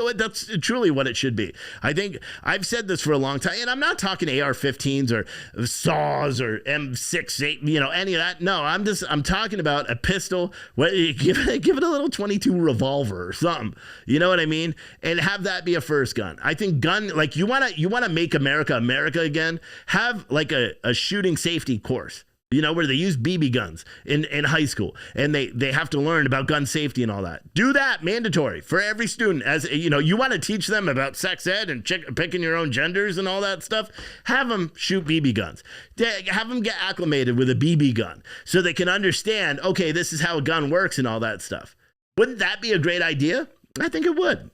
truly what it should be. I think I've said this for a long time, and I'm not talking AR-15s or saws or M68, any of that. No, I'm talking about a pistol. Give it a little 22 revolver or something. You know what I mean? And have that be a first gun. I think like, you want to make America again. Have like a shooting safety course, where they use BB guns in high school, and they have to learn about gun safety and all that. Do that mandatory for every student. As you want to teach them about sex ed and picking your own genders and all that stuff. Have them shoot BB guns. Have them get acclimated with a BB gun so they can understand, okay, this is how a gun works and all that stuff. Wouldn't that be a great idea? I think it would.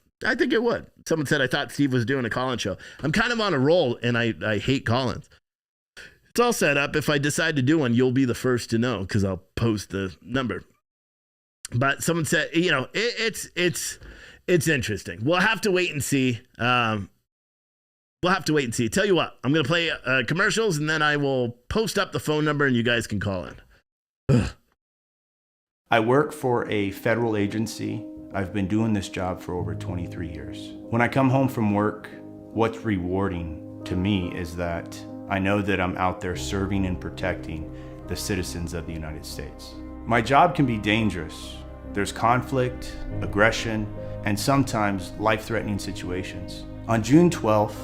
Someone said I thought Steve was doing a call-in show. I'm kind of on a roll, and I hate call-ins. It's all set up. If I decide to do one, you'll be the first to know, because I'll post the number. But someone said, it's interesting. We'll have to wait and see. Tell you what, I'm going to play commercials, and then I will post up the phone number, and you guys can call in. Ugh. I work for a federal agency. I've been doing this job for over 23 years. When I come home from work, what's rewarding to me is that I know that I'm out there serving and protecting the citizens of the United States. My job can be dangerous. There's conflict, aggression, and sometimes life-threatening situations. On June 12th,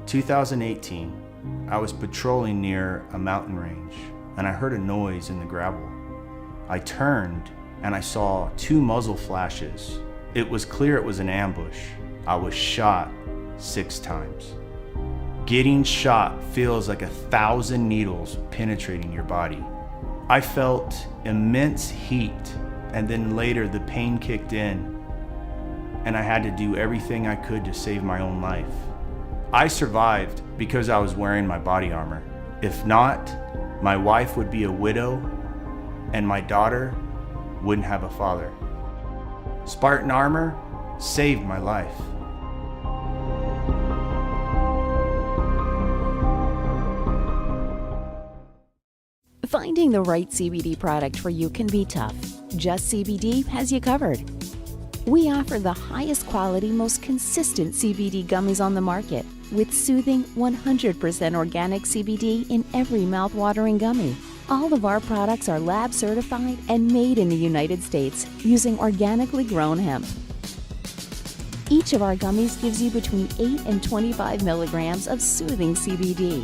2018, I was patrolling near a mountain range, and I heard a noise in the gravel. I turned, and I saw 2 muzzle flashes. It was clear it was an ambush. I was shot 6 times. Getting shot feels like 1,000 needles penetrating your body. I felt immense heat, and then later the pain kicked in, and I had to do everything I could to save my own life. I survived because I was wearing my body armor. If not, my wife would be a widow, and my daughter wouldn't have a father. Spartan armor saved my life. Finding the right CBD product for you can be tough. Just CBD has you covered. We offer the highest quality, most consistent CBD gummies on the market, with soothing 100% organic CBD in every mouth-watering gummy. All of our products are lab certified and made in the United States using organically grown hemp. Each of our gummies gives you between 8 and 25 milligrams of soothing CBD.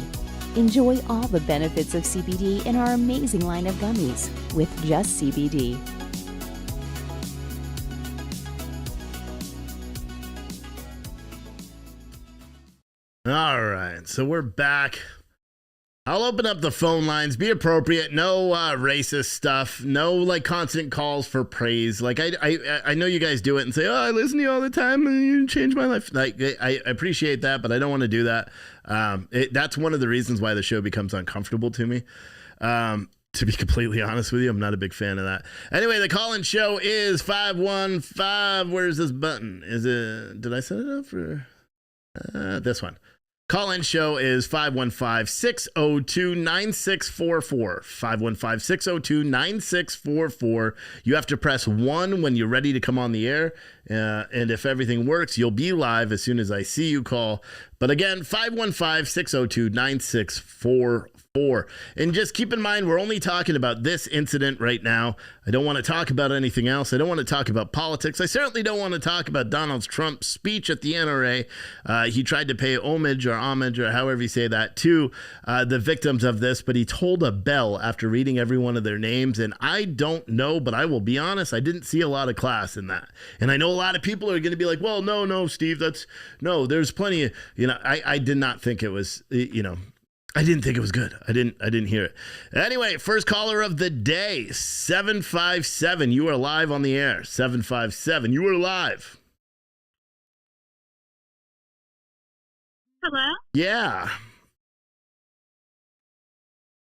Enjoy all the benefits of CBD in our amazing line of gummies with Just CBD. All right, so we're back. I'll open up the phone lines. Be appropriate. No racist stuff. No like constant calls for praise. Like I know you guys do it and say, "Oh, I listen to you all the time and you changed my life." Like I appreciate that, but I don't want to do that. That's one of the reasons why the show becomes uncomfortable to me. To be completely honest with you, I'm not a big fan of that. Anyway, the call-in show is 515. Where's this button? Is it? Did I set it up for this one? Call-in show is 515-602-9644. 515-602-9644. You have to press 1 when you're ready to come on the air. And if everything works, you'll be live as soon as I see you call. But again, 515-602-9644. 4. And just keep in mind, we're only talking about this incident right now. I don't want to talk about anything else. I don't want to talk about politics. I certainly don't want to talk about Donald Trump's speech at the NRA. He tried to pay homage, or however you say that, to the victims of this, but he told a bell after reading every one of their names. And I don't know, but I will be honest, I didn't see a lot of class in that. And I know a lot of people are going to be like, well, no, Steve, there's plenty of, I did not think it was, I didn't think it was good. I didn't hear it. Anyway, first caller of the day, 757. You are live on the air. 757. You are live. Hello? Yeah.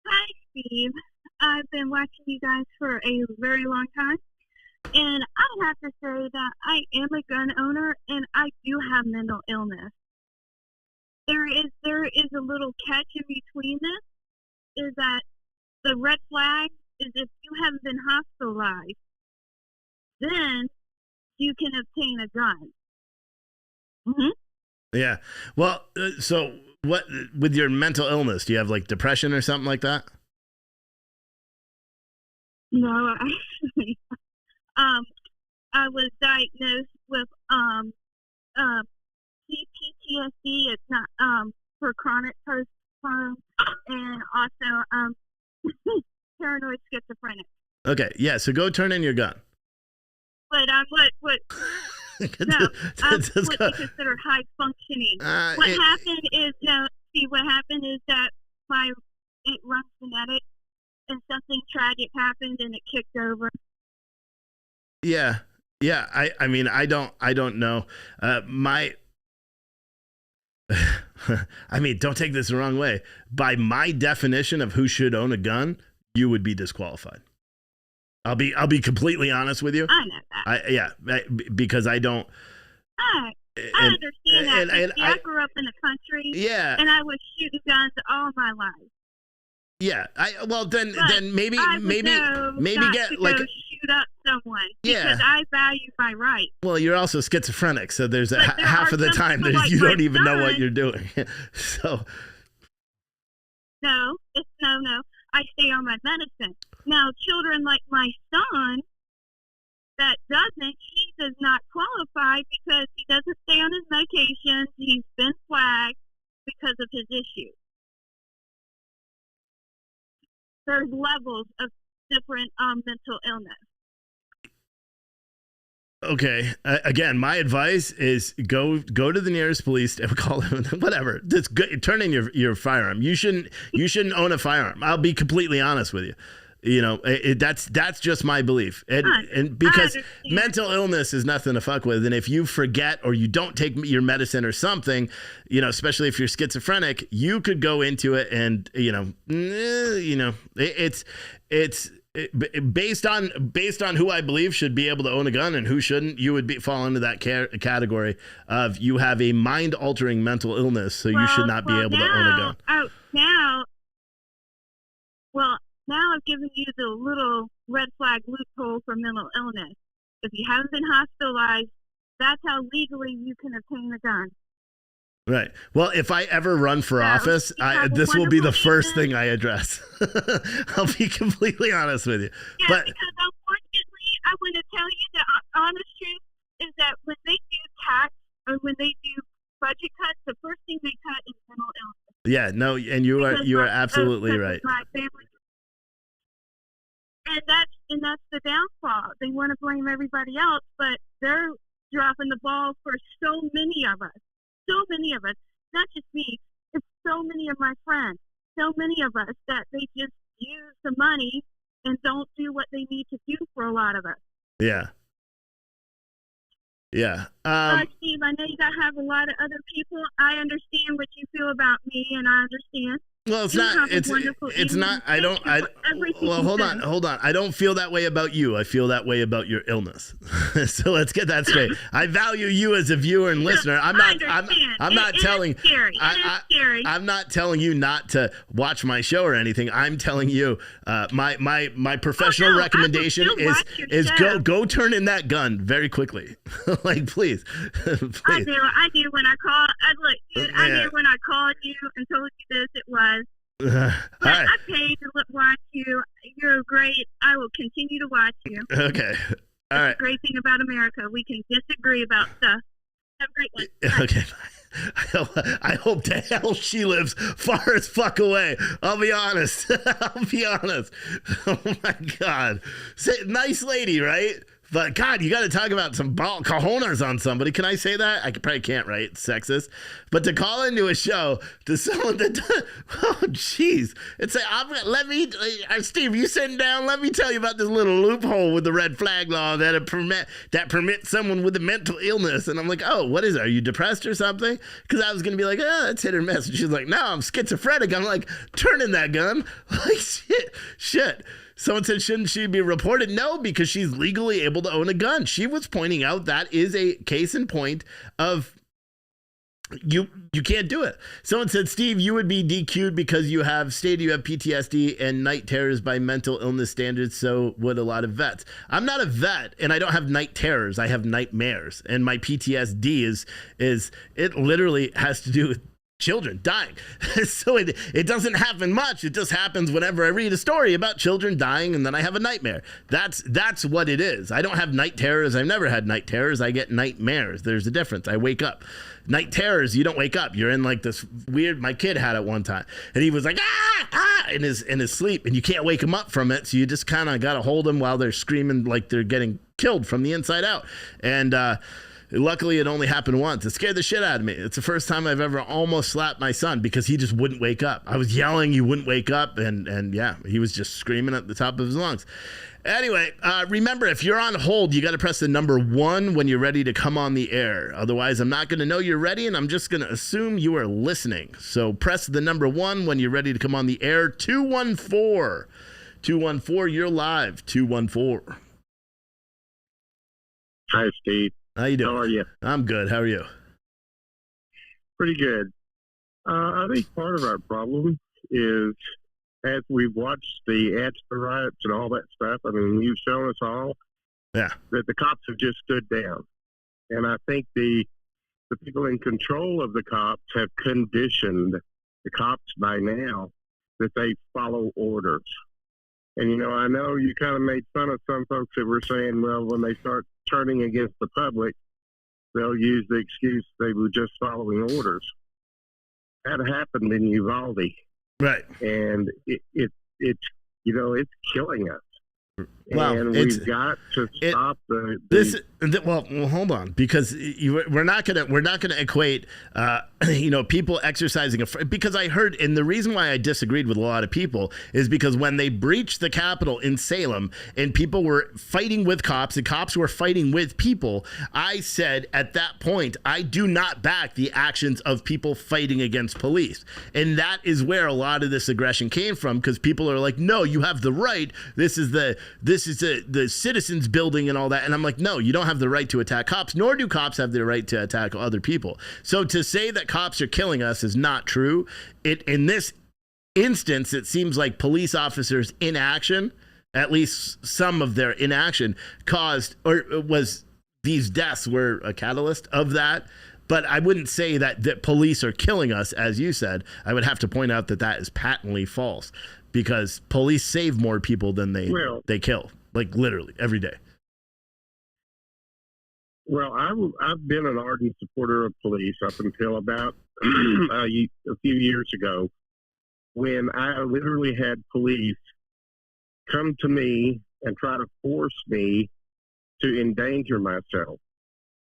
Hi, Steve. I've been watching you guys for a very long time, and I have to say that I am a gun owner, and I do have mental illness. There is a little catch in between this, is that the red flag is if you haven't been hospitalized, then you can obtain a gun. Mm-hmm. Yeah. Well, so what with your mental illness? Do you have like depression or something like that? No, actually, I was diagnosed with PTSD. It's not for chronic postpartum, and also paranoid schizophrenic. Okay, yeah. So go turn in your gun. But I'm what? No, I'm what you consider high functioning. What happened is that it runs genetic, and something tragic happened, and it kicked over. Yeah. I mean, I don't know. I mean, don't take this the wrong way. By my definition of who should own a gun, you would be disqualified. I'll be completely honest with you. I know that. Because I don't. I understand that. And I grew up in the country. Yeah. And I was shooting guns all my life. Yeah. Then maybe get like shoot up someone. Yeah. Because I value my rights. Well, you're also schizophrenic, so there's half of the time you don't even know what you're doing. So. No. I stay on my medicine. Now, children like my son that doesn't, he does not qualify because he doesn't stay on his medications. He's been flagged because of his issues. There's levels of different mental illness. Okay. Again, my advice is go to the nearest police, call them, whatever. That's good. Turn in your firearm. You shouldn't own a firearm. I'll be completely honest with you. That's just my belief. And because mental illness is nothing to fuck with. And if you forget or you don't take your medicine or something, especially if you're schizophrenic, you could go into it and, it's based on who I believe should be able to own a gun and who shouldn't. You would fall into that category of you have a mind altering mental illness. So you should not be able to own a gun. Now I've given you the little red flag loophole for mental illness. If you haven't been hospitalized, that's how legally you can obtain a gun. Right. Well, if I ever run for office, this will be the first thing I address. I'll be completely honest with you. Yeah, but because unfortunately, I want to tell you the honest truth is that when they do tax or when they do budget cuts, the first thing they cut is mental illness. Yeah. No, and you are absolutely right. My family. And that's the downfall. They want to blame everybody else, but they're dropping the ball for so many of us. So many of us, not just me. It's so many of my friends. So many of us that they just use the money and don't do what they need to do for a lot of us. Yeah. Yeah. Steve, I know you guys have a lot of other people. I understand what you feel about me, and I understand. Well, it's not. It's not. Well, hold on. I don't feel that way about you. I feel that way about your illness. So let's get that straight. I value you as a viewer and listener. I'm not telling. I'm not telling you not to watch my show or anything. I'm telling you, my professional recommendation is go turn in that gun very quickly. Like, please. I do when I call. I knew when I called you and told you this. It was. All But right. I paid to watch you. You're great. I will continue to watch you. Okay. All right. The great thing about America, we can disagree about stuff. Have a great one. Bye. Okay. I hope to hell she lives far as fuck away. I'll be honest. I'll be honest. Oh my God. Nice lady, right? But God, you got to talk about some cojones on somebody. Can I say that? I probably can't, right? It's sexist. But to call into a show to someone that does, oh jeez, it's like Steve, you sitting down? Let me tell you about this little loophole with the red flag law that permits someone with a mental illness. And I'm like, oh, what is it? Are you depressed or something? Because I was gonna be like, oh, that's hit or miss. And she's like, no, I'm schizophrenic. I'm like, turn in that gun. Like shit. Someone said, shouldn't she be reported? No, because she's legally able to own a gun. She was pointing out that is a case in point of you can't do it. Someone said, Steve, you would be DQ'd because you have PTSD and night terrors by mental illness standards. So would a lot of vets. I'm not a vet and I don't have night terrors. I have nightmares, and my PTSD is it literally has to do with children dying. So it doesn't happen much. It just happens whenever I read a story about children dying and then I have a nightmare. That's what it is. I don't have night terrors. I've never had night terrors. I get nightmares. There's a difference. I wake up. Night terrors, you don't wake up. You're in like this weird, my kid had it one time and he was like, in his sleep, and you can't wake him up from it. So you just kind of got to hold him while they're screaming like they're getting killed from the inside out. And, luckily, it only happened once. It scared the shit out of me. It's the first time I've ever almost slapped my son because he just wouldn't wake up. I was yelling, he wouldn't wake up, and yeah, he was just screaming at the top of his lungs. Anyway, remember, if you're on hold, you got to press the number 1 when you're ready to come on the air. Otherwise, I'm not going to know you're ready, and I'm just going to assume you are listening. So press the number 1 when you're ready to come on the air. 214. 214, you're live. 214. Hi, Steve. How you doing? How are you? I'm good. How are you? Pretty good. I think part of our problem is, as we've watched the Antifa riots and all that stuff, I mean, you've shown us all that the cops have just stood down. And I think the people in control of the cops have conditioned the cops by now that they follow orders. And, I know you kind of made fun of some folks that were saying, well, when they start turning against the public, they'll use the excuse they were just following orders. That happened in Uvalde. Right. And it's killing us. Well, and we've got to stop well, hold on, because we're not gonna equate people exercising because I heard, and the reason why I disagreed with a lot of people is because when they breached the Capitol in Salem and people were fighting with cops and cops were fighting with people, I said at that point, I do not back the actions of people fighting against police. And that is where a lot of this aggression came from, because people are like, no, you have the right. This is the citizens building and all that. And I'm like, no, you don't have the right to attack cops, nor do cops have the right to attack other people. So to say that cops are killing us is not true. In this instance, it seems like police officers' inaction, at least some of their inaction, these deaths were a catalyst of that. But I wouldn't say that police are killing us, as you said. I would have to point out that is patently false, because police save more people than they kill, like literally every day. Well, I've been an ardent supporter of police up until about a few years ago, when I literally had police come to me and try to force me to endanger myself.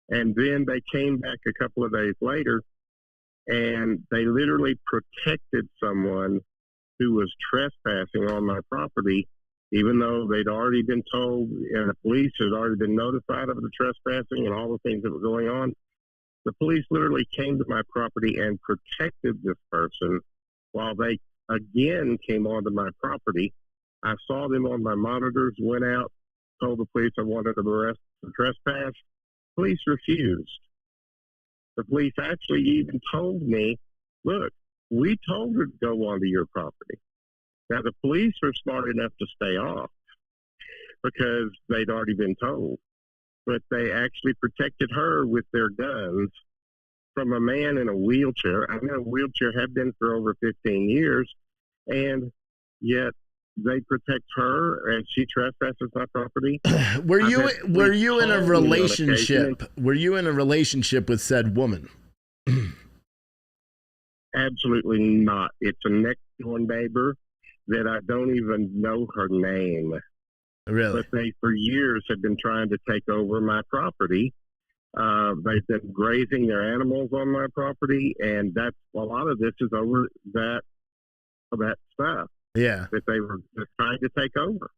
And then they came back a couple of days later, and they literally protected someone who was trespassing on my property, even though they'd already been told, and the police had already been notified of the trespassing and all the things that were going on. The police literally came to my property and protected this person while they again came onto my property. I saw them on my monitors, went out, told the police I wanted them arrested for trespass. Police refused. The police actually even told me, look, we told her to go onto your property. Now, the police were smart enough to stay off because they'd already been told. But they actually protected her with their guns from a man in a wheelchair. I'm in a wheelchair, have been for over 15 years. and yet they protect her and she trespasses my property. Were you in a relationship? Were you in a relationship with said woman? Absolutely not. It's a next door neighbor that I don't even know her name. Really? But they, for years, have been trying to take over my property. They've been grazing their animals on my property, and that's a lot of this is over that stuff. Yeah. That they were just trying to take over.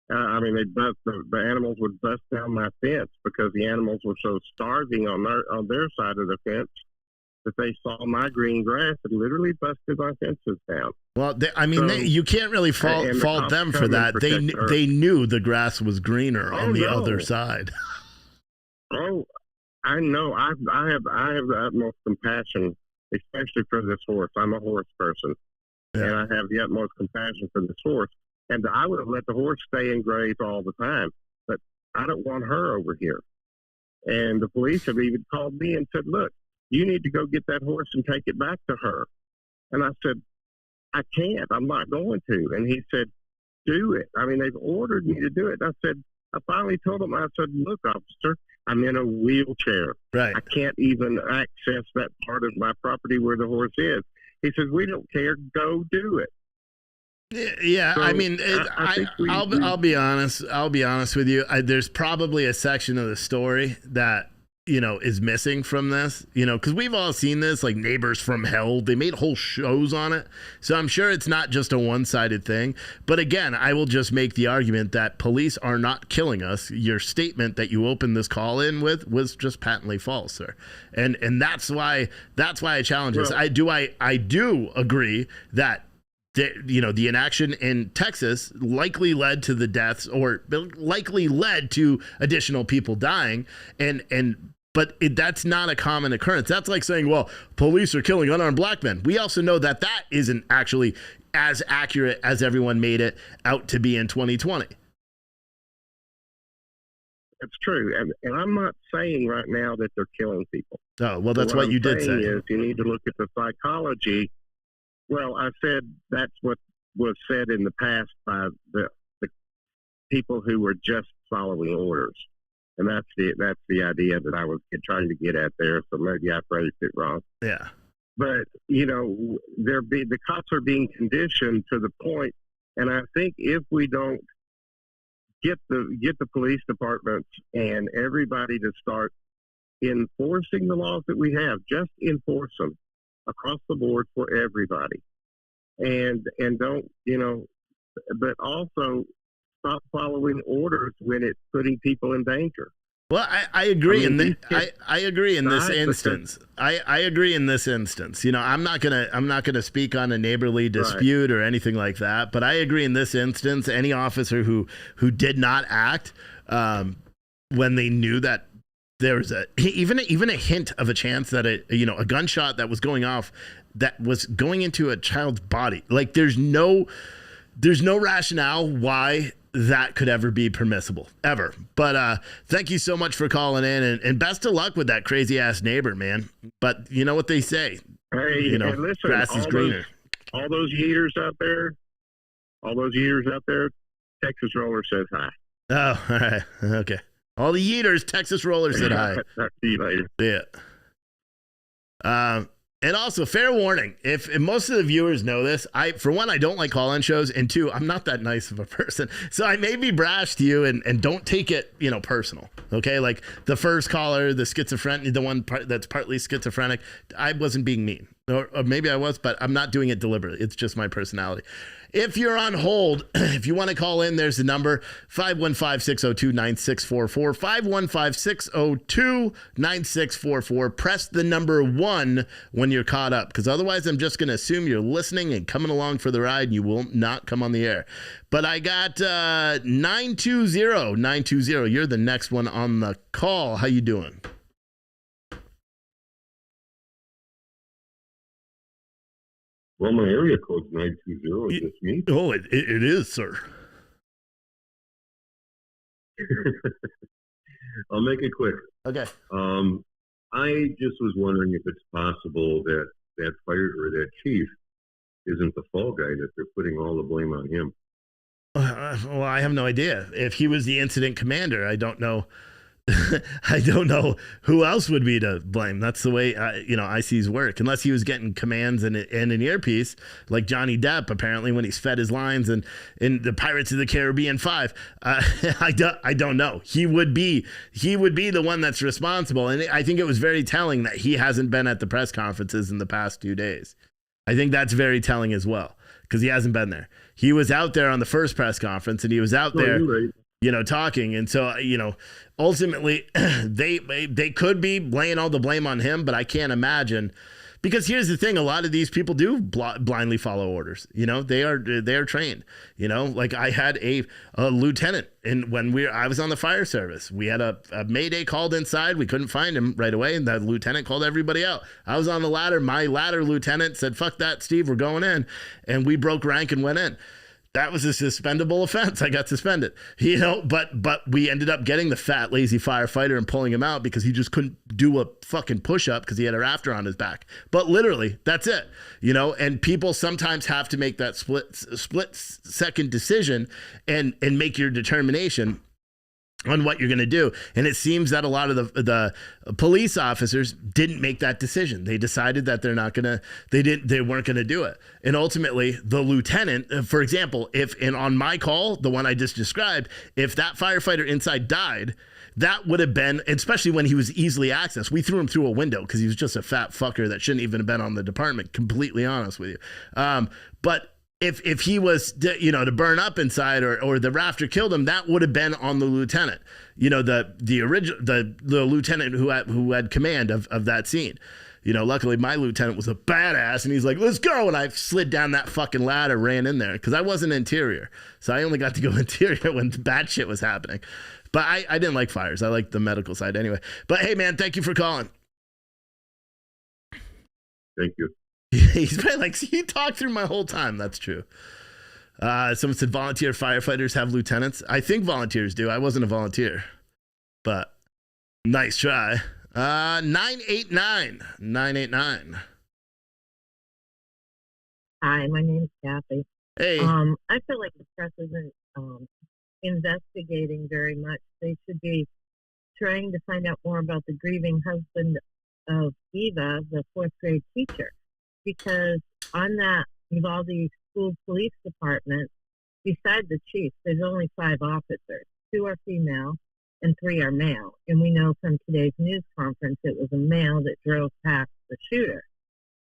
I mean, the animals would bust down my fence because the animals were so starving on their side of the fence that they saw my green grass and literally busted my fences down. Well, you can't really fault them for that. They knew the grass was greener on the other side. Oh, I know. I have the utmost compassion, especially for this horse. I'm a horse person, and I have the utmost compassion for this horse. And I would have let the horse stay and graze all the time, but I don't want her over here. And the police have even called me and said, "Look, you need to go get that horse and take it back to her." And I said, "I can't. I'm not going to." And he said, "Do it." I mean, they've ordered me to do it. And I finally told him, I said, "Look, officer, I'm in a wheelchair. Right. I can't even access that part of my property where the horse is." He says, "We don't care. Go do it." Yeah, So, I mean, I'll be honest. I'll be honest with you. There's probably a section of the story that is missing from this. Because we've all seen this, like Neighbors from Hell. They made whole shows on it, so I'm sure it's not just a one-sided thing. But again, I will just make the argument that police are not killing us. Your statement that you opened this call in with was just patently false, sir. And that's why I challenge this. I do agree that the inaction in Texas likely led to the deaths, or likely led to additional people dying, but that's not a common occurrence. That's like saying, well, police are killing unarmed black men. We also know that isn't actually as accurate as everyone made it out to be in 2020. That's true. And I'm not saying right now that they're killing people. Oh, well, that's what you did say. Is you need to look at the psychology. Well, I said that's what was said in the past by the people who were just following orders, and that's the idea that I was trying to get at there. So maybe I phrased it wrong. Yeah. But the cops are being conditioned to the point, and I think if we don't get the police departments and everybody to start enforcing the laws that we have, just enforce them across the board for everybody, and don't but also stop following orders when it's putting people in danger. Well, I agree I agree in this instance. I agree in this instance. I'm not gonna speak on a neighborly dispute or anything like that, but I agree in this instance. Any officer who did not act when they knew that there was even a hint of a chance that a gunshot that was going off that was going into a child's body. Like there's no rationale why that could ever be permissible, ever. But thank you so much for calling in, and best of luck with that crazy ass neighbor, man. But you know what they say, hey, and listen, grass is greener. All those years out there, Texas Roller says hi. Oh, all right, okay. All the yeeters, Texas Roller said hi. See you later. Yeah. And also, fair warning, if most of the viewers know this, for one, I don't like call-in shows, and two, I'm not that nice of a person. So I may be brash to you, and don't take it, personal, okay? Like the first caller, the schizophrenic, the one that's partly schizophrenic, I wasn't being mean. Or maybe I was, but I'm not doing it deliberately. It's just my personality. If you're on hold, if you want to call in, there's the number, 515-602-9644, 515-602-9644. Press the number 1 when you're caught up, because otherwise I'm just going to assume you're listening and coming along for the ride, and you will not come on the air. But I got 920. You're the next one on the call. How you doing? Well, my area code's 920. Is this me? Oh, it is, sir. I'll make it quick. Okay. I just was wondering if it's possible that that fire or that chief isn't the fall guy, that they're putting all the blame on him. Well, I have no idea. If he was the incident commander, I don't know. I don't know who else would be to blame. That's the way ICs work. Unless he was getting commands and an earpiece, like Johnny Depp apparently when he's fed his lines in the Pirates of the Caribbean 5. I don't know. He would be the one that's responsible, and I think it was very telling that he hasn't been at the press conferences in the past 2 days. I think that's very telling as well because he hasn't been there. He was out there on the first press conference, and he was out there. Right. Talking. And so, ultimately they could be laying all the blame on him, but I can't imagine, because here's the thing. A lot of these people do blindly follow orders. They are trained, like I had a lieutenant, and when I was on the fire service, we had a mayday called inside. We couldn't find him right away. And the lieutenant called everybody out. I was on the ladder. My ladder lieutenant said, "Fuck that, Steve, we're going in." And we broke rank and went in. That was a suspendable offense. I got suspended, but we ended up getting the fat, lazy firefighter and pulling him out because he just couldn't do a fucking push-up because he had a rafter on his back. But literally, that's it, and people sometimes have to make that split second decision and make your determination on what you're going to do. And it seems that a lot of the police officers didn't make that decision. They decided that they weren't going to do it. And ultimately the lieutenant, for example, on my call, the one I just described, if that firefighter inside died, that would have been, especially when he was easily accessed. We threw him through a window because he was just a fat fucker that shouldn't even have been on the department, completely honest with you. But if he was, to burn up inside or the rafter killed him, that would have been on the lieutenant, the lieutenant who had command of that scene. Luckily my lieutenant was a badass and he's like, "Let's go." And I slid down that fucking ladder, ran in there because I wasn't interior. So I only got to go interior when bad shit was happening. But I didn't like fires. I liked the medical side anyway. But hey, man, thank you for calling. Thank you. He's been like, "So you talked through my whole time." That's true. Someone said volunteer firefighters have lieutenants. I think volunteers do. I wasn't a volunteer, but nice try. 989. Hi, my name's Kathy. Hey. I feel like the press isn't investigating very much. They should be trying to find out more about the grieving husband of Eva, the fourth grade teacher. Because on that Uvalde School Police Department, besides the chief, there's only 5 officers. 2 are female and 3 are male. And we know from today's news conference it was a male that drove past the shooter.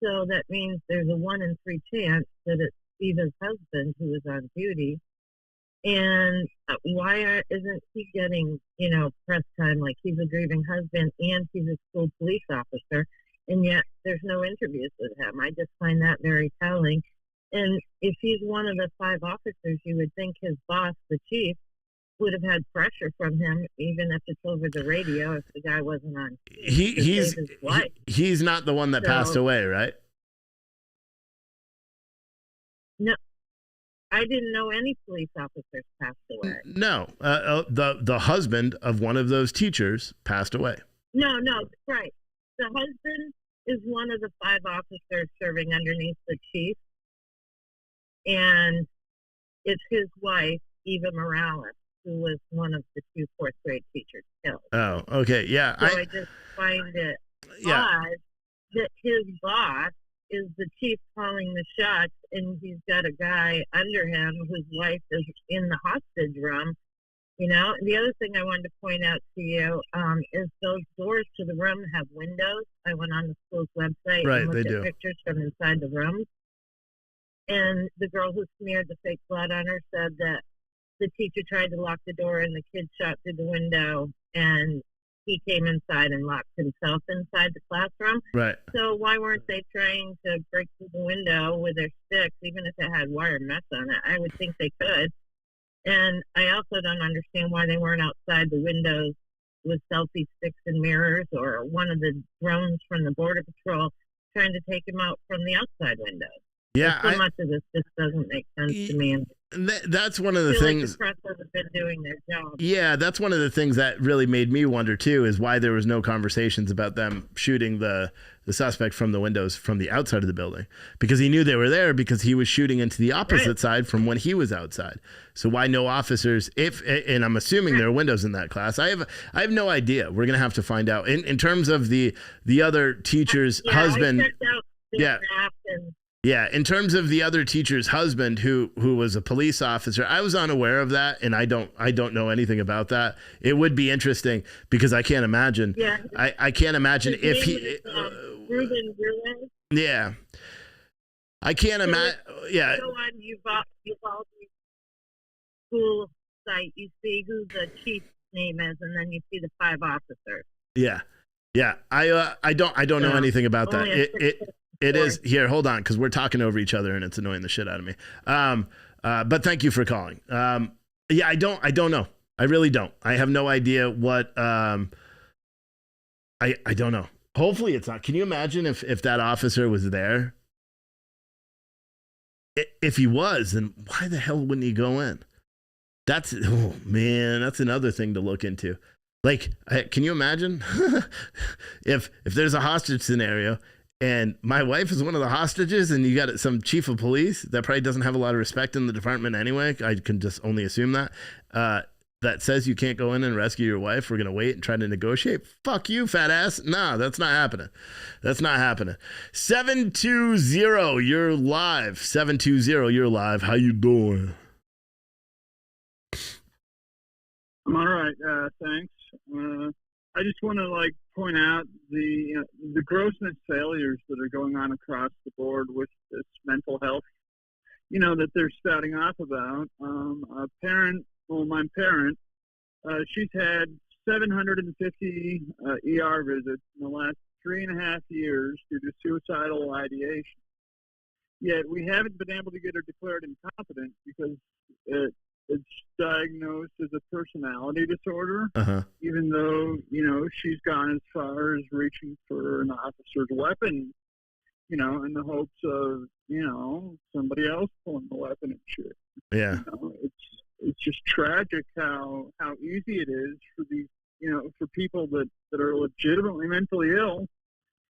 So that means there's a 1 in 3 chance that it's Eva's husband who is on duty. And why isn't he getting, press time like he's a grieving husband and he's a school police officer? And yet there's no interviews with him. I just find that very telling. And if he's one of the 5 officers, you would think his boss, the chief, would have had pressure from him, even if it's over the radio, if the guy wasn't on. He's not the one that passed away, right? No, I didn't know any police officers passed away. No, the husband of one of those teachers passed away. No, right. The husband is one of the 5 officers serving underneath the chief, and it's his wife, Eva Morales, who was one of the 2 fourth grade teachers killed. Oh, okay, yeah. So I just find it odd that his boss is the chief calling the shots, and he's got a guy under him whose wife is in the hostage room. The other thing I wanted to point out to you is those doors to the room have windows. I went on the school's website and looked at pictures from inside the rooms. And the girl who smeared the fake blood on her said that the teacher tried to lock the door and the kid shot through the window, and he came inside and locked himself inside the classroom. Right. So why weren't they trying to break through the window with their sticks, even if it had wire mesh on it? I would think they could. And I also don't understand why they weren't outside the windows with selfie sticks and mirrors, or one of the drones from the Border Patrol trying to take him out from the outside windows. Yeah, So much of this just doesn't make sense to me. And that's one of the I feel like things. the press hasn't been doing their job. Yeah, that's one of the things that really made me wonder too, is why there was no conversations about them shooting the suspect from the windows from the outside of the building, because he knew they were there because he was shooting into the opposite side from when he was outside. So why no officers? And I'm assuming there are windows in that class. I have no idea. We're gonna have to find out. In terms of the other teacher's husband. I checked out the map and Yeah, in terms of the other teacher's husband, who was a police officer, I was unaware of that, and I don't know anything about that. It would be interesting because I can't imagine. Yeah, I can't imagine if he. Ruben Ruiz. Yeah, I can't imagine. Yeah. Go on Uvalde school site. You see who the chief's name is, and then you see the 5 officers. Yeah, yeah. I don't know anything about that. It is here. Hold on, because we're talking over each other and it's annoying the shit out of me. But thank you for calling. Yeah, I don't know. I really don't. I have no idea what. I don't know. Hopefully it's not. Can you imagine if that officer was there? If he was, then why the hell wouldn't he go in? That's another thing to look into. Like, can you imagine if there's a hostage scenario? And my wife is one of the hostages, and you got some chief of police that probably doesn't have a lot of respect in the department anyway. I can just only assume that. That says you can't go in and rescue your wife. We're going to wait and try to negotiate. Fuck you, fat ass. No, that's not happening. That's not happening. 720, you're live. 720, you're live. How you doing? I'm all right. Thanks. I just want to point out the grossness failures that are going on across the board with this mental health, that they're spouting off about. My parent, she's had 750 ER visits in the last 3.5 years due to suicidal ideation. Yet we haven't been able to get her declared incompetent because it's diagnosed as a personality disorder, even though, she's gone as far as reaching for an officer's weapon, in the hopes of, somebody else pulling the weapon and shit. Yeah. It's just tragic how easy it is for these, for people that are legitimately mentally ill.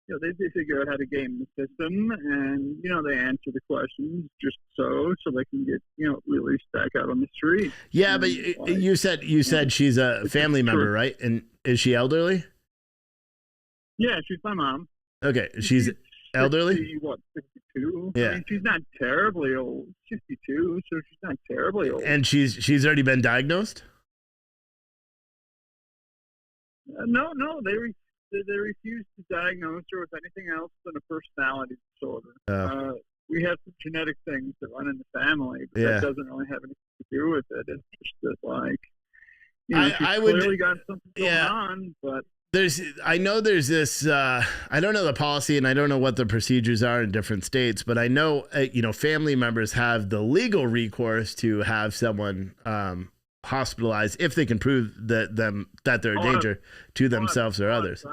They figure out how to game the system, and they answer the questions just so they can get released back out on the street. Yeah, but you said she's a family member, right? And is she elderly? Yeah, she's my mom. Okay, she's elderly. 62? Yeah, I mean, she's not terribly old. 62, so she's not terribly old. And she's already been diagnosed. No, they refuse to diagnose her with anything else than a personality disorder. We have some genetic things that run in the family, but that doesn't really have anything to do with it. It's just that, she's clearly got something going on, but I know there's this, I don't know the policy and I don't know what the procedures are in different states, but I know, family members have the legal recourse to have someone, hospitalized if they can prove that they're a danger to themselves or others.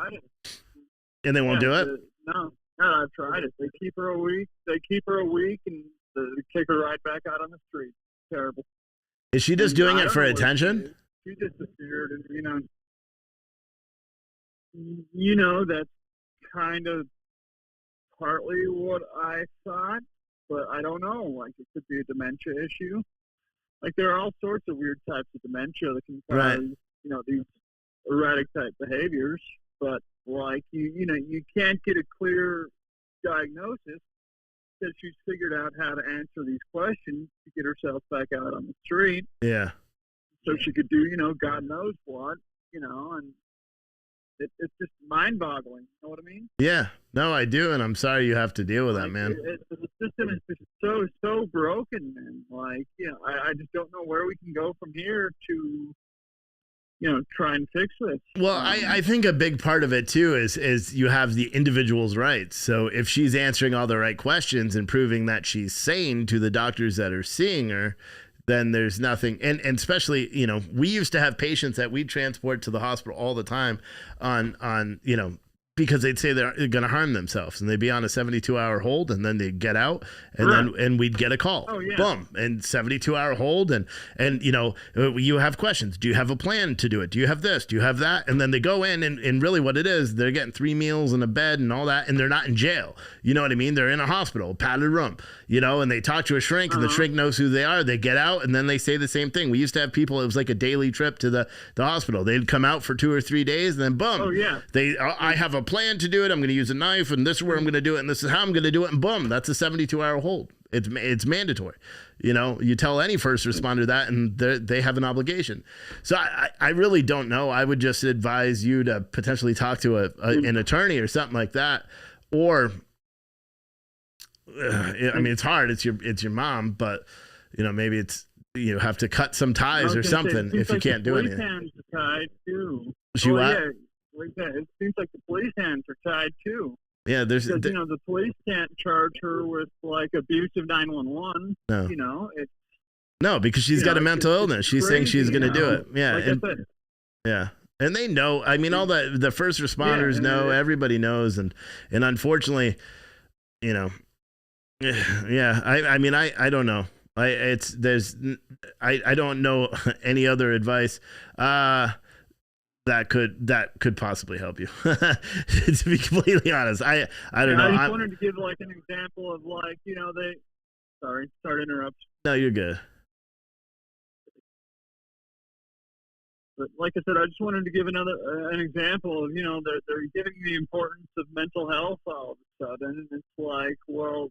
And they won't do it? No, I've tried it. They keep her a week and they kick her right back out on the street. Terrible. Is she just doing it for attention? She disappeared, and that's kind of partly what I thought, but I don't know. It could be a dementia issue. There are all sorts of weird types of dementia that can cause, these erratic type behaviors. But you can't get a clear diagnosis because she's figured out how to answer these questions to get herself back out on the street. Yeah. So she could do, God knows what, and it's just mind-boggling. You know what I mean? Yeah. No, I do, and I'm sorry you have to deal with that, man. The system is just so broken, man. I just don't know where we can go from here to, try and fix this. Well, I think a big part of it too is you have the individual's rights. So if she's answering all the right questions and proving that she's sane to the doctors that are seeing her, then there's nothing. And especially, we used to have patients that we transport to the hospital all the time on because they'd say they're going to harm themselves, and they'd be on a 72-hour hold, and then they'd get out, and then we'd get a call. Oh, yeah. Boom, and 72-hour hold, and you know, you have questions. Do you have a plan to do it? Do you have this? Do you have that? And then they go in, and really what it is, they're getting 3 meals and a bed and all that, and they're not in jail. You know what I mean? They're in a hospital, padded room, you know, and they talk to a shrink, and the shrink knows who they are. They get out, and then they say the same thing. We used to have people, it was like a daily trip to the hospital. They'd come out for 2 or 3 days, and then boom. Oh, yeah. I have a plan to do it. I'm going to use a knife, and this is where I'm going to do it, and this is how I'm going to do it, and boom, that's a 72-hour hold. It's mandatory. You know, you tell any first responder that, and they have an obligation. So I really don't know. I would just advise you to potentially talk to an attorney or something like that, or I mean, it's hard. It's your mom, but you know, maybe it's you have to cut some ties or something if you can't do anything. Hands are tied too. Yeah, it seems like the police hands are tied too. Yeah, because, you know, the police can't charge her with like abusive 911. No, you know, no, because she's got a mental illness. She's saying she's going to do it. Yeah, like yeah, and they know. I mean, all the first responders know. Everybody knows, and unfortunately, you know, yeah. I mean, I don't know. I don't know any other advice that could possibly help you. To be completely honest, I don't know. I just wanted to give like an example of like, you know, sorry to interrupt. No, you're good. But like I said, I just wanted to give an example of, you know, they're giving the importance of mental health all of a sudden, and it's like, well,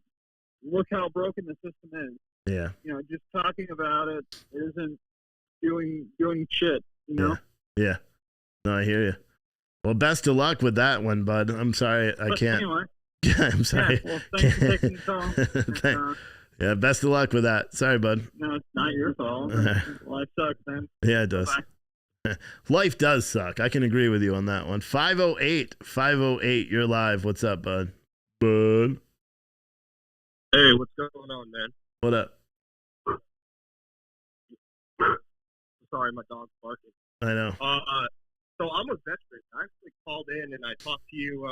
look how broken the system is. Yeah. You know, just talking about it isn't doing shit, you know? Yeah. No, I hear you. Well, best of luck with that one, bud. I'm sorry I can't. Anyway. Yeah, I'm sorry. Yeah, well, thanks for taking the call. Yeah, best of luck with that. Sorry, bud. No, it's not your fault. Life sucks, man. Yeah, it does. Bye. Life does suck. I can agree with you on that one. 508, you're live. What's up, bud? Bud. Hey, what's going on, man? What up? Sorry, my dog's barking. I know. So I'm a veteran. I actually called in and I talked to you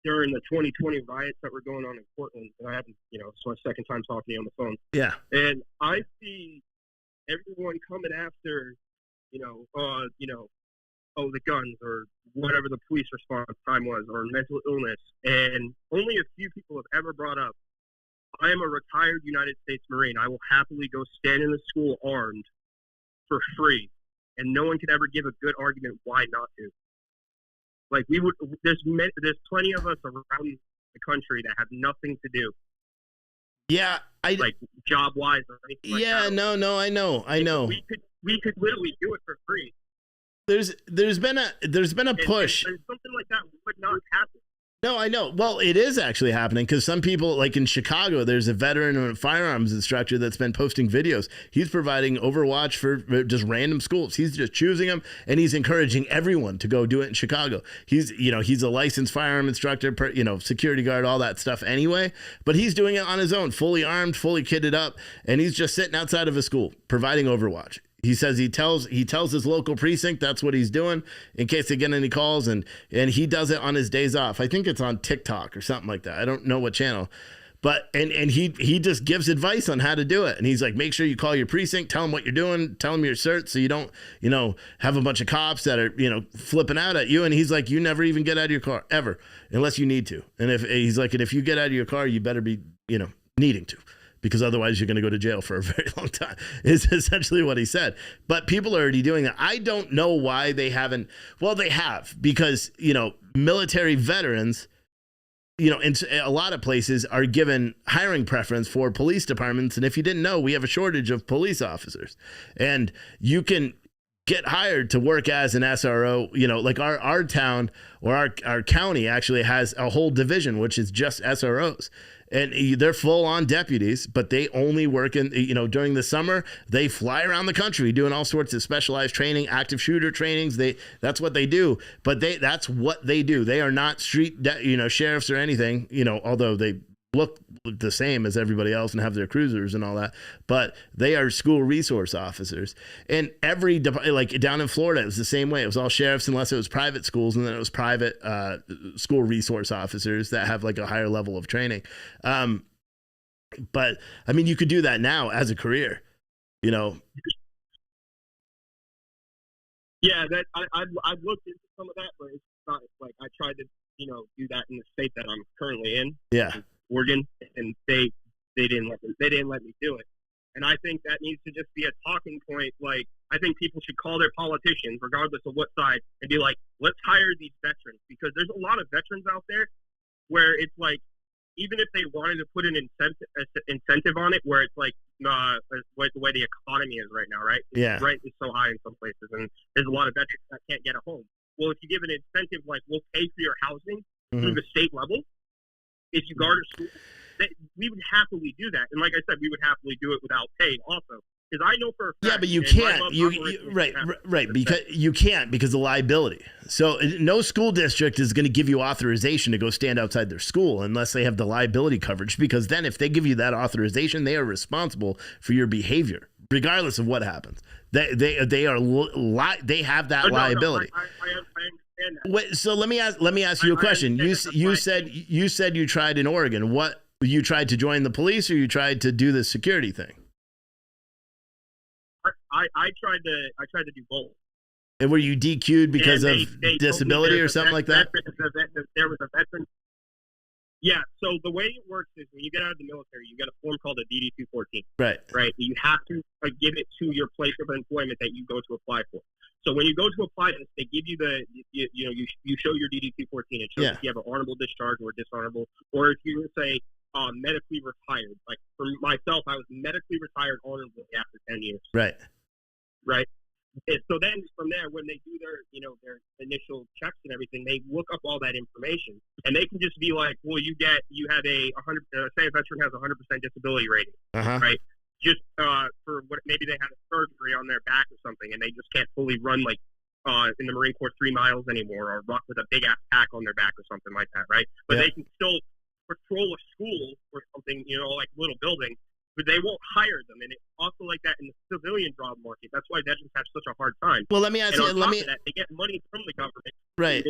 during the 2020 riots that were going on in Portland, and I haven't, you know, it's my second time talking to you on the phone. Yeah. And I see everyone coming after, the guns or whatever the police response time was, or mental illness, and only a few people have ever brought up, I am a retired United States Marine. I will happily go stand in the school armed for free. And no one could ever give a good argument why not to. Like there's plenty of us around the country that have nothing to do. Yeah, like job wise or anything. Yeah, like that. No, I know. We could literally do it for free. There's been a push. And something like that would not happen. No, I know. Well, it is actually happening because some people, like in Chicago, there's a veteran and a firearms instructor that's been posting videos. He's providing Overwatch for just random schools. He's just choosing them, and he's encouraging everyone to go do it in Chicago. He's a licensed firearm instructor, security guard, all that stuff anyway. But he's doing it on his own, fully armed, fully kitted up, and he's just sitting outside of a school providing Overwatch. He says he tells his local precinct that's what he's doing in case they get any calls, and he does it on his days off. I think it's on TikTok or something like that. I don't know what channel, but and he just gives advice on how to do it. And he's like, make sure you call your precinct, tell them what you're doing, tell them your cert, so you don't have a bunch of cops that are flipping out at you. And he's like, you never even get out of your car ever unless you need to. And if you get out of your car, you better be needing to. Because otherwise you're going to go to jail for a very long time, is essentially what he said. But people are already doing that. I don't know why they haven't. Well, they have, because, military veterans, in a lot of places are given hiring preference for police departments. And if you didn't know, we have a shortage of police officers. And you can get hired to work as an SRO, like our town or our county actually has a whole division, which is just SROs. And they're full-on deputies, but they only work in, during the summer. They fly around the country doing all sorts of specialized training, active shooter trainings. That's what they do. But that's what they do. They are not street, sheriffs or anything. Although they look the same as everybody else and have their cruisers and all that, but they are school resource officers. And every, like down in Florida, it was the same way. It was all sheriffs unless it was private schools, and then it was private school resource officers that have like a higher level of training. But I mean, you could do that now as a career, you know. Yeah, that I've looked into some of that, but it's not like I tried to, you know, do that in the state that I'm currently in. Yeah. Oregon, and they didn't let me do it. And I think that needs to just be a talking point. Like, I think people should call their politicians, regardless of what side, and be like, let's hire these veterans, because there's a lot of veterans out there where it's like, even if they wanted to put an incentive on it, where it's like, the way the economy is right now, right? Yeah. Rent is so high in some places, and there's a lot of veterans that can't get a home. Well, if you give an incentive, like, we'll pay for your housing through the state level, if you garter school, we would happily do that. And like I said, we would happily do it without pay also. Because I know for a fact. Yeah, but you can't. Right. Because you can't, because of liability. So no school district is going to give you authorization to go stand outside their school unless they have the liability coverage. Because then if they give you that authorization, they are responsible for your behavior, regardless of what happens. They have that liability. I understand that. Wait, so let me ask you a question. You said you tried in Oregon. What, you tried to join the police, or you tried to do the security thing? I tried to do both. And were you DQ'd because of disability or something like that? There was a veteran. Yeah. So the way it works is when you get out of the military, you get a form called a DD-214. Right. Right. You have to give it to your place of employment that you go to apply for. So when you go to apply this, they give you you show your DD-214. It shows if you have an honorable discharge or dishonorable, or if you say medically retired. Like for myself, I was medically retired honorably after 10 years. Right. Right. And so then from there, when they do their initial checks and everything, they look up all that information, and they can just be like, well, you have a 100, say a veteran has 100% disability rating, right? Just for what, maybe they had a surgery on their back or something, and they just can't fully run like in the Marine Corps 3 miles anymore, or rock with a big ass pack on their back or something like that, right? But they can still patrol a school or something, like a little building, but they won't hire them. And it's also like that in the civilian job market. That's why veterans have such a hard time. Well, let me ask you. They get money from the government. Right.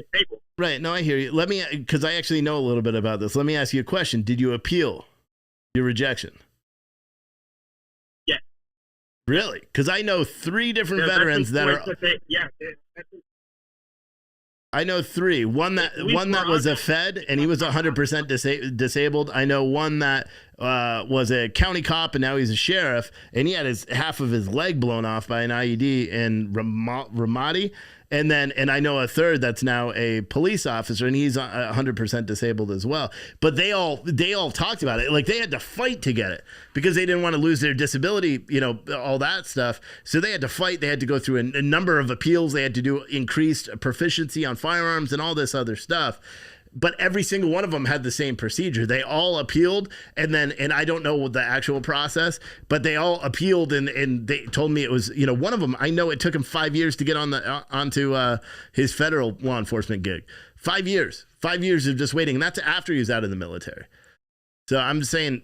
Right. No, I hear you. Because I actually know a little bit about this. Let me ask you a question. Did you appeal your rejection? Yes. Really? Because I know 3 different veterans that are. I know 3. One that was a Fed, and he was 100% disabled. I know one that was a county cop, and now he's a sheriff, and he had half of his leg blown off by an IED in Ramadi. And I know a third that's now a police officer, and he's 100% disabled as well. But they all talked about it. Like, they had to fight to get it because they didn't want to lose their disability, all that stuff. So they had to fight. They had to go through a number of appeals. They had to do increased proficiency on firearms and all this other stuff. But every single one of them had the same procedure. They all appealed, and I don't know what the actual process, but they all appealed, and they told me it was, one of them, I know it took him 5 years to get onto his federal law enforcement gig. 5 years. 5 years of just waiting, and that's after he was out of the military. So I'm saying,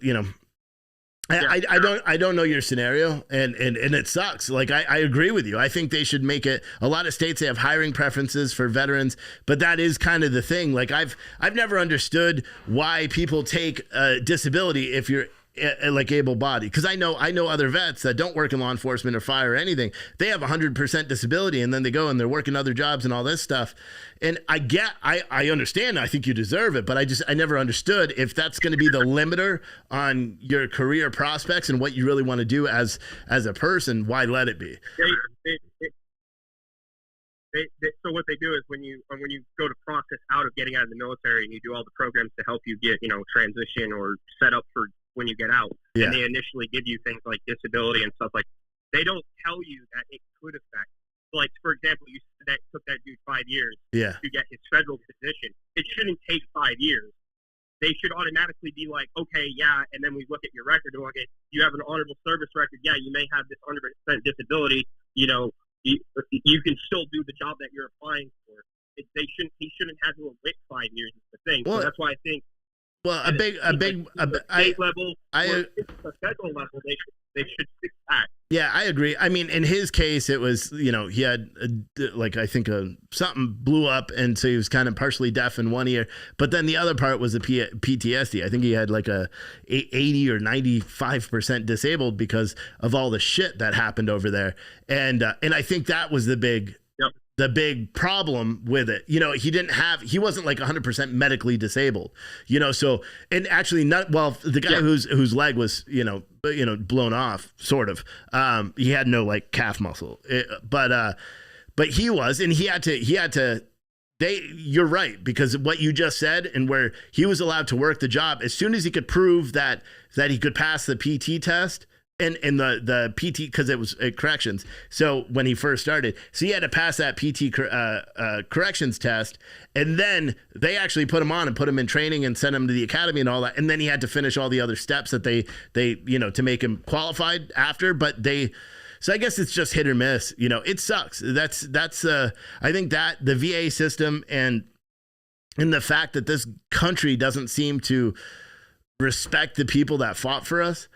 I don't know your scenario, and it sucks. Like, I agree with you. I think they should make it. A lot of states, they have hiring preferences for veterans, but that is kind of the thing. Like, I've never understood why people take a disability if you're like able-bodied, because I know other vets that don't work in law enforcement or fire or anything. They have 100% disability, and then they go and they're working other jobs and all this stuff. And I understand. I think you deserve it, but I never understood if that's going to be the limiter on your career prospects and what you really want to do as a person. Why let it be? So what they do is when you go to process out of getting out of the military, and you do all the programs to help you get transition or set up for when you get out, and they initially give you things like disability and stuff like that. They don't tell you that it could affect. Like, for example, you said that took that dude 5 years to get his federal position. It shouldn't take 5 years. They should automatically be like, okay, yeah, and then we look at your record and okay, you have an honorable service record. Yeah, you may have this 100% disability. You can still do the job that you're applying for. He shouldn't have to wait 5 years is the thing. Well, so that's why I think Well, At the state level, or at the federal level, they should fix that. Yeah, I agree. I mean, in his case, it was, you know, he had like, I think something blew up, and so he was kind of partially deaf in one ear. But then the other part was the PTSD. I think he had like a 80 or 95% disabled because of all the shit that happened over there. And I think that was the big problem with it. You know, he wasn't like 100% medically disabled, you know, so, and actually the guy whose leg was, blown off, sort of, he had no like calf muscle, but he was, and he had to, you're right, because what you just said, and where he was allowed to work the job, as soon as he could prove that he could pass the PT test, and the PT, because it was corrections. So when he first started, so he had to pass that PT corrections test, and then they actually put him on and put him in training and sent him to the academy and all that. And then he had to finish all the other steps that they to make him qualified after. But so I guess it's just hit or miss. You know, it sucks. That's I think that the VA system and the fact that this country doesn't seem to respect the people that fought for us.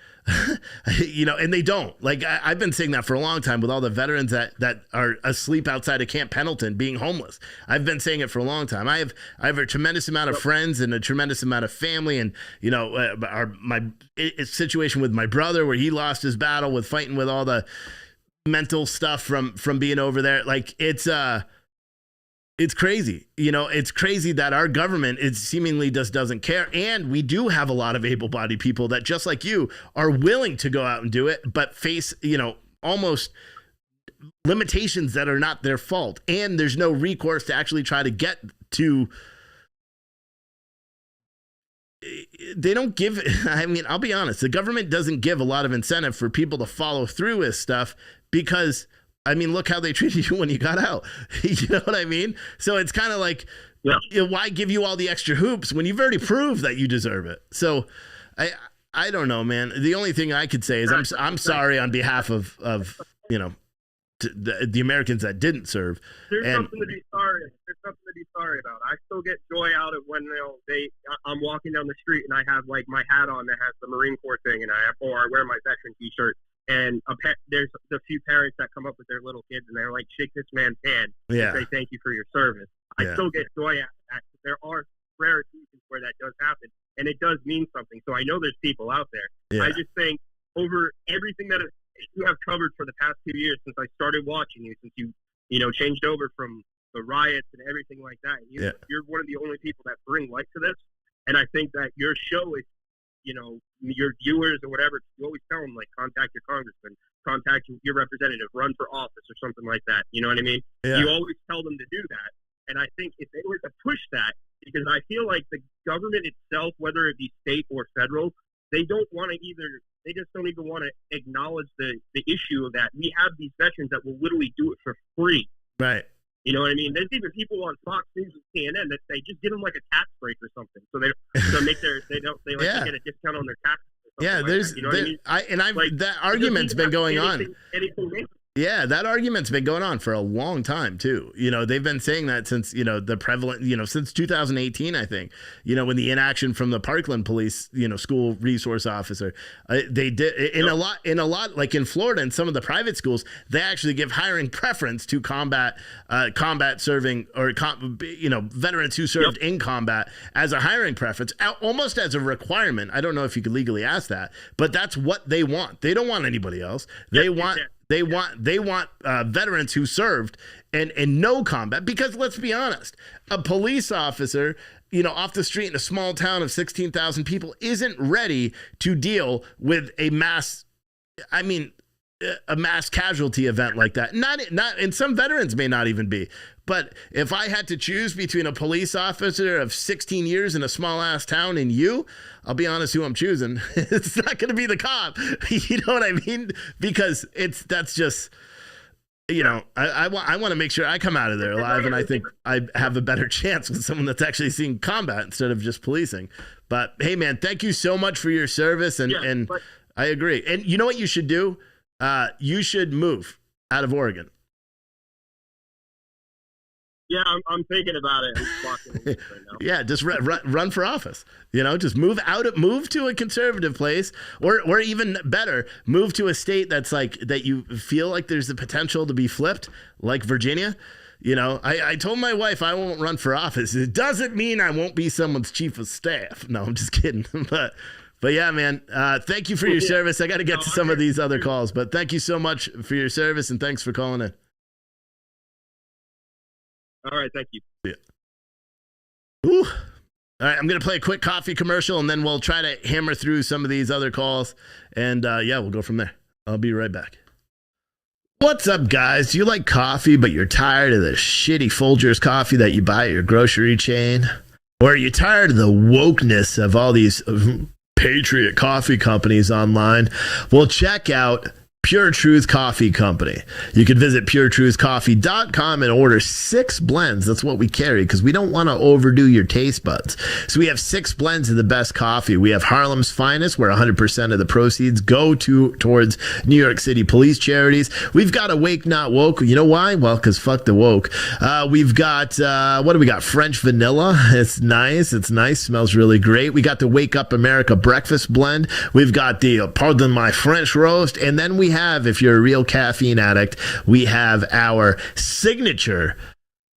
And they don't. Like, I've been saying that for a long time with all the veterans that are asleep outside of Camp Pendleton being homeless. I've been saying it for a long time. I have a tremendous amount of friends and a tremendous amount of family, and my situation with my brother, where he lost his battle with fighting with all the mental stuff from being over there. Like, it's crazy. It's crazy that our government seemingly just doesn't care. And we do have a lot of able-bodied people that, just like you, are willing to go out and do it, but face, almost limitations that are not their fault. And there's no recourse to actually try to get to. They don't give, I mean, I'll be honest, the government doesn't give a lot of incentive for people to follow through with stuff, because I mean, look how they treated you when you got out. You know what I mean? So it's kind of like, why give you all the extra hoops when you've already proved that you deserve it? So I don't know, man. The only thing I could say is I'm sorry on behalf of the Americans that didn't serve. There's something to be sorry. There's something to be sorry about. I still get joy out of when I'm walking down the street and I have like my hat on that has the Marine Corps thing, and I wear my veteran T-shirt. And there's a few parents that come up with their little kids and they're like, shake this man's hand and say thank you for your service. I still get joy out of that. There are rare occasions where that does happen, and it does mean something. So I know there's people out there. Yeah. I just think over everything that you have covered for the past 2 years since I started watching you, since you changed over from the riots and everything like that, you're one of the only people that bring light to this. And I think that your show is, your viewers or whatever, you always tell them, like, contact your congressman, contact your representative, run for office or something like that. You know what I mean? Yeah. You always tell them to do that. And I think if they were to push that, because I feel like the government itself, whether it be state or federal, they just don't even want to acknowledge the issue of that. We have these veterans that will literally do it for free. Right. You know what I mean? There's even people on Fox News and CNN that say just give them like a tax break or something, so they get a discount on their taxes. Yeah, there's, like that, you know what I mean? That argument's been going on. Anything. Yeah, that argument's been going on for a long time too. They've been saying that since, the prevalent, since 2018, I think, when the inaction from the Parkland police, school resource officer, they did in a lot, like in Florida and some of the private schools, they actually give hiring preference to combat serving or, veterans who served in combat as a hiring preference, almost as a requirement. I don't know if you could legally ask that, but that's what they want. They don't want anybody else. They want veterans who served and no combat, because let's be honest, a police officer, off the street in a small town of 16,000 people isn't ready to deal with a mass casualty event like that. Not, and some veterans may not even be. But if I had to choose between a police officer of 16 years in a small ass town and you, I'll be honest who I'm choosing. It's not going to be the cop. You know what I mean? Because that's just, I want to make sure I come out of there alive, and I think I have a better chance with someone that's actually seeing combat instead of just policing. But hey, man, thank you so much for your service, and I agree. And you know what you should do? You should move out of Oregon. Yeah, I'm thinking about it. I'm walking right now. Yeah, just run for office. Just move to a conservative place, or even better, move to a state that's like that you feel like there's the potential to be flipped, like Virginia. I told my wife I won't run for office. It doesn't mean I won't be someone's chief of staff. No, I'm just kidding. But yeah, man, thank you for your service. I got to get to some of these other calls, but thank you so much for your service and thanks for calling in. All right, thank you. Yeah. Ooh. All right, I'm going to play a quick coffee commercial, and then we'll try to hammer through some of these other calls, and we'll go from there. I'll be right back. What's up, guys? Do you like coffee, but you're tired of the shitty Folgers coffee that you buy at your grocery chain? Or are you tired of the wokeness of all these patriot coffee companies online? Well, check out Pure Truth Coffee Company. You can visit puretruthcoffee.com and order 6 blends. That's what we carry because we don't want to overdo your taste buds. So we have 6 blends of the best coffee. We have Harlem's Finest, where 100% of the proceeds go towards New York City police charities. We've got Awake Not Woke. You know why? Well, because fuck the woke. We've got, what do we got? French Vanilla. It's nice. Smells really great. We got the Wake Up America Breakfast Blend. We've got the Pardon My French Roast. And then we have, if you're a real caffeine addict, we have our signature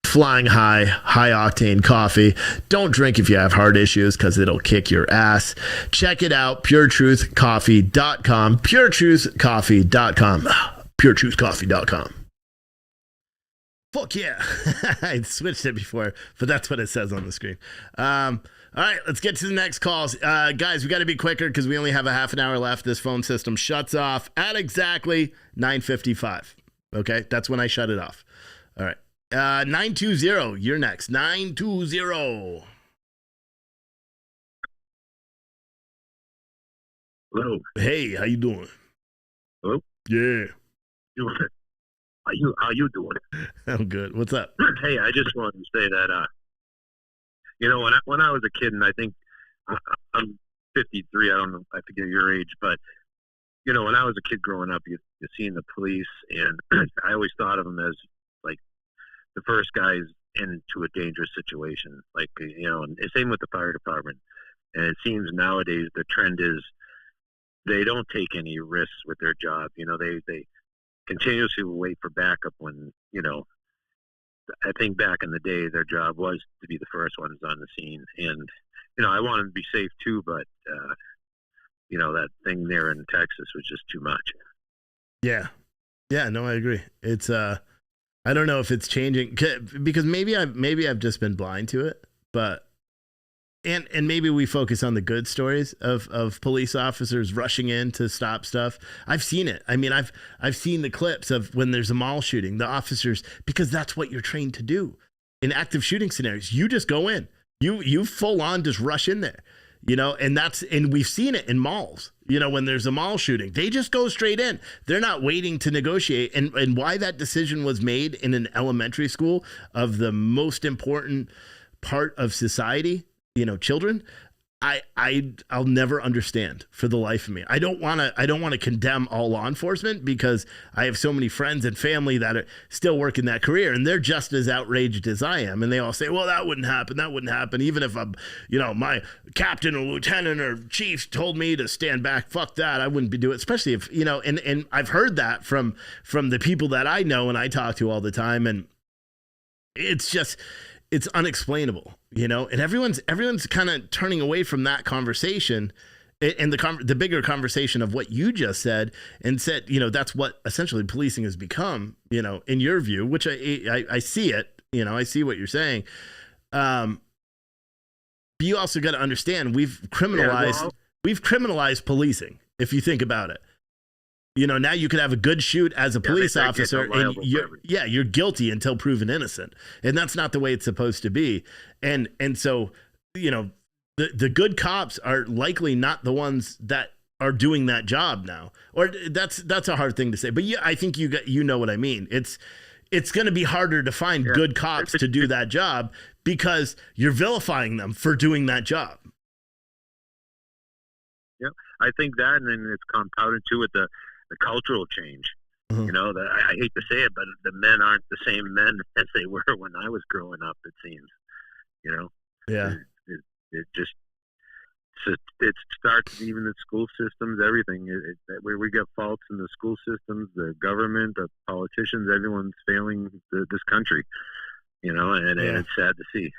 Flying High octane coffee. Don't drink if you have heart issues because it'll kick your ass. Check it out, puretruthcoffee.com, puretruthcoffee.com, puretruthcoffee.com. Fuck yeah. I switched it before, but that's what it says on the screen. All right, let's get to the next calls. Guys, we got to be quicker because we only have a half an hour left. This phone system shuts off at exactly 9:55. Okay, that's when I shut it off. All right. 920, you're next. 920. Hello. Hey, how you doing? Hello. Yeah. How you doing? I'm good. What's up? Hey, I just wanted to say that when I was a kid, and I think I'm 53. I don't know. I forget your age, but when I was a kid growing up, you seen the police, and I always thought of them as like the first guys into a dangerous situation, and same with the fire department. And it seems nowadays the trend is they don't take any risks with their job. They continuously wait for backup when, I think back in the day, their job was to be the first ones on the scene. And, I wanted to be safe too, but, that thing there in Texas was just too much. Yeah. Yeah, no, I agree. It's, I don't know if it's changing because maybe I've just been blind to it, but and maybe we focus on the good stories of police officers rushing in to stop stuff. I've seen it. I mean, I've seen the clips of when there's a mall shooting, the officers, because that's what you're trained to do in active shooting scenarios. You just go in, you full on just rush in there, and we've seen it in malls. When there's a mall shooting, they just go straight in. They're not waiting to negotiate. And why that decision was made in an elementary school of the most important part of society, children, I'll never understand for the life of me. I don't want to condemn all law enforcement because I have so many friends and family that are still working that career and they're just as outraged as I am. And they all say, well, that wouldn't happen. Even if my captain or lieutenant or chief told me to stand back, fuck that. I wouldn't be doing it, especially if, and I've heard that from the people that I know and I talk to all the time. And it's unexplainable, and everyone's kind of turning away from that conversation and the bigger conversation of what you just said and said, that's what essentially policing has become, in your view, which I see it, I see what you're saying. But you also got to understand we've criminalized policing. If you think about it, now you could have a good shoot as a police officer and you're guilty until proven innocent. And that's not the way it's supposed to be. And so, the good cops are likely not the ones that are doing that job now. Or that's a hard thing to say, but I think you know what I mean. It's going to be harder to find good cops to do that job because you're vilifying them for doing that job. Yeah. I think that, and then it's compounded too with the cultural change. You know, I hate to say it, but the men aren't the same men as they were when I was growing up. It seems, you know. Yeah. It just it starts even the school systems, everything. We get faults in the school systems, the government, the politicians. Everyone's failing this country, you know, and it's sad to see.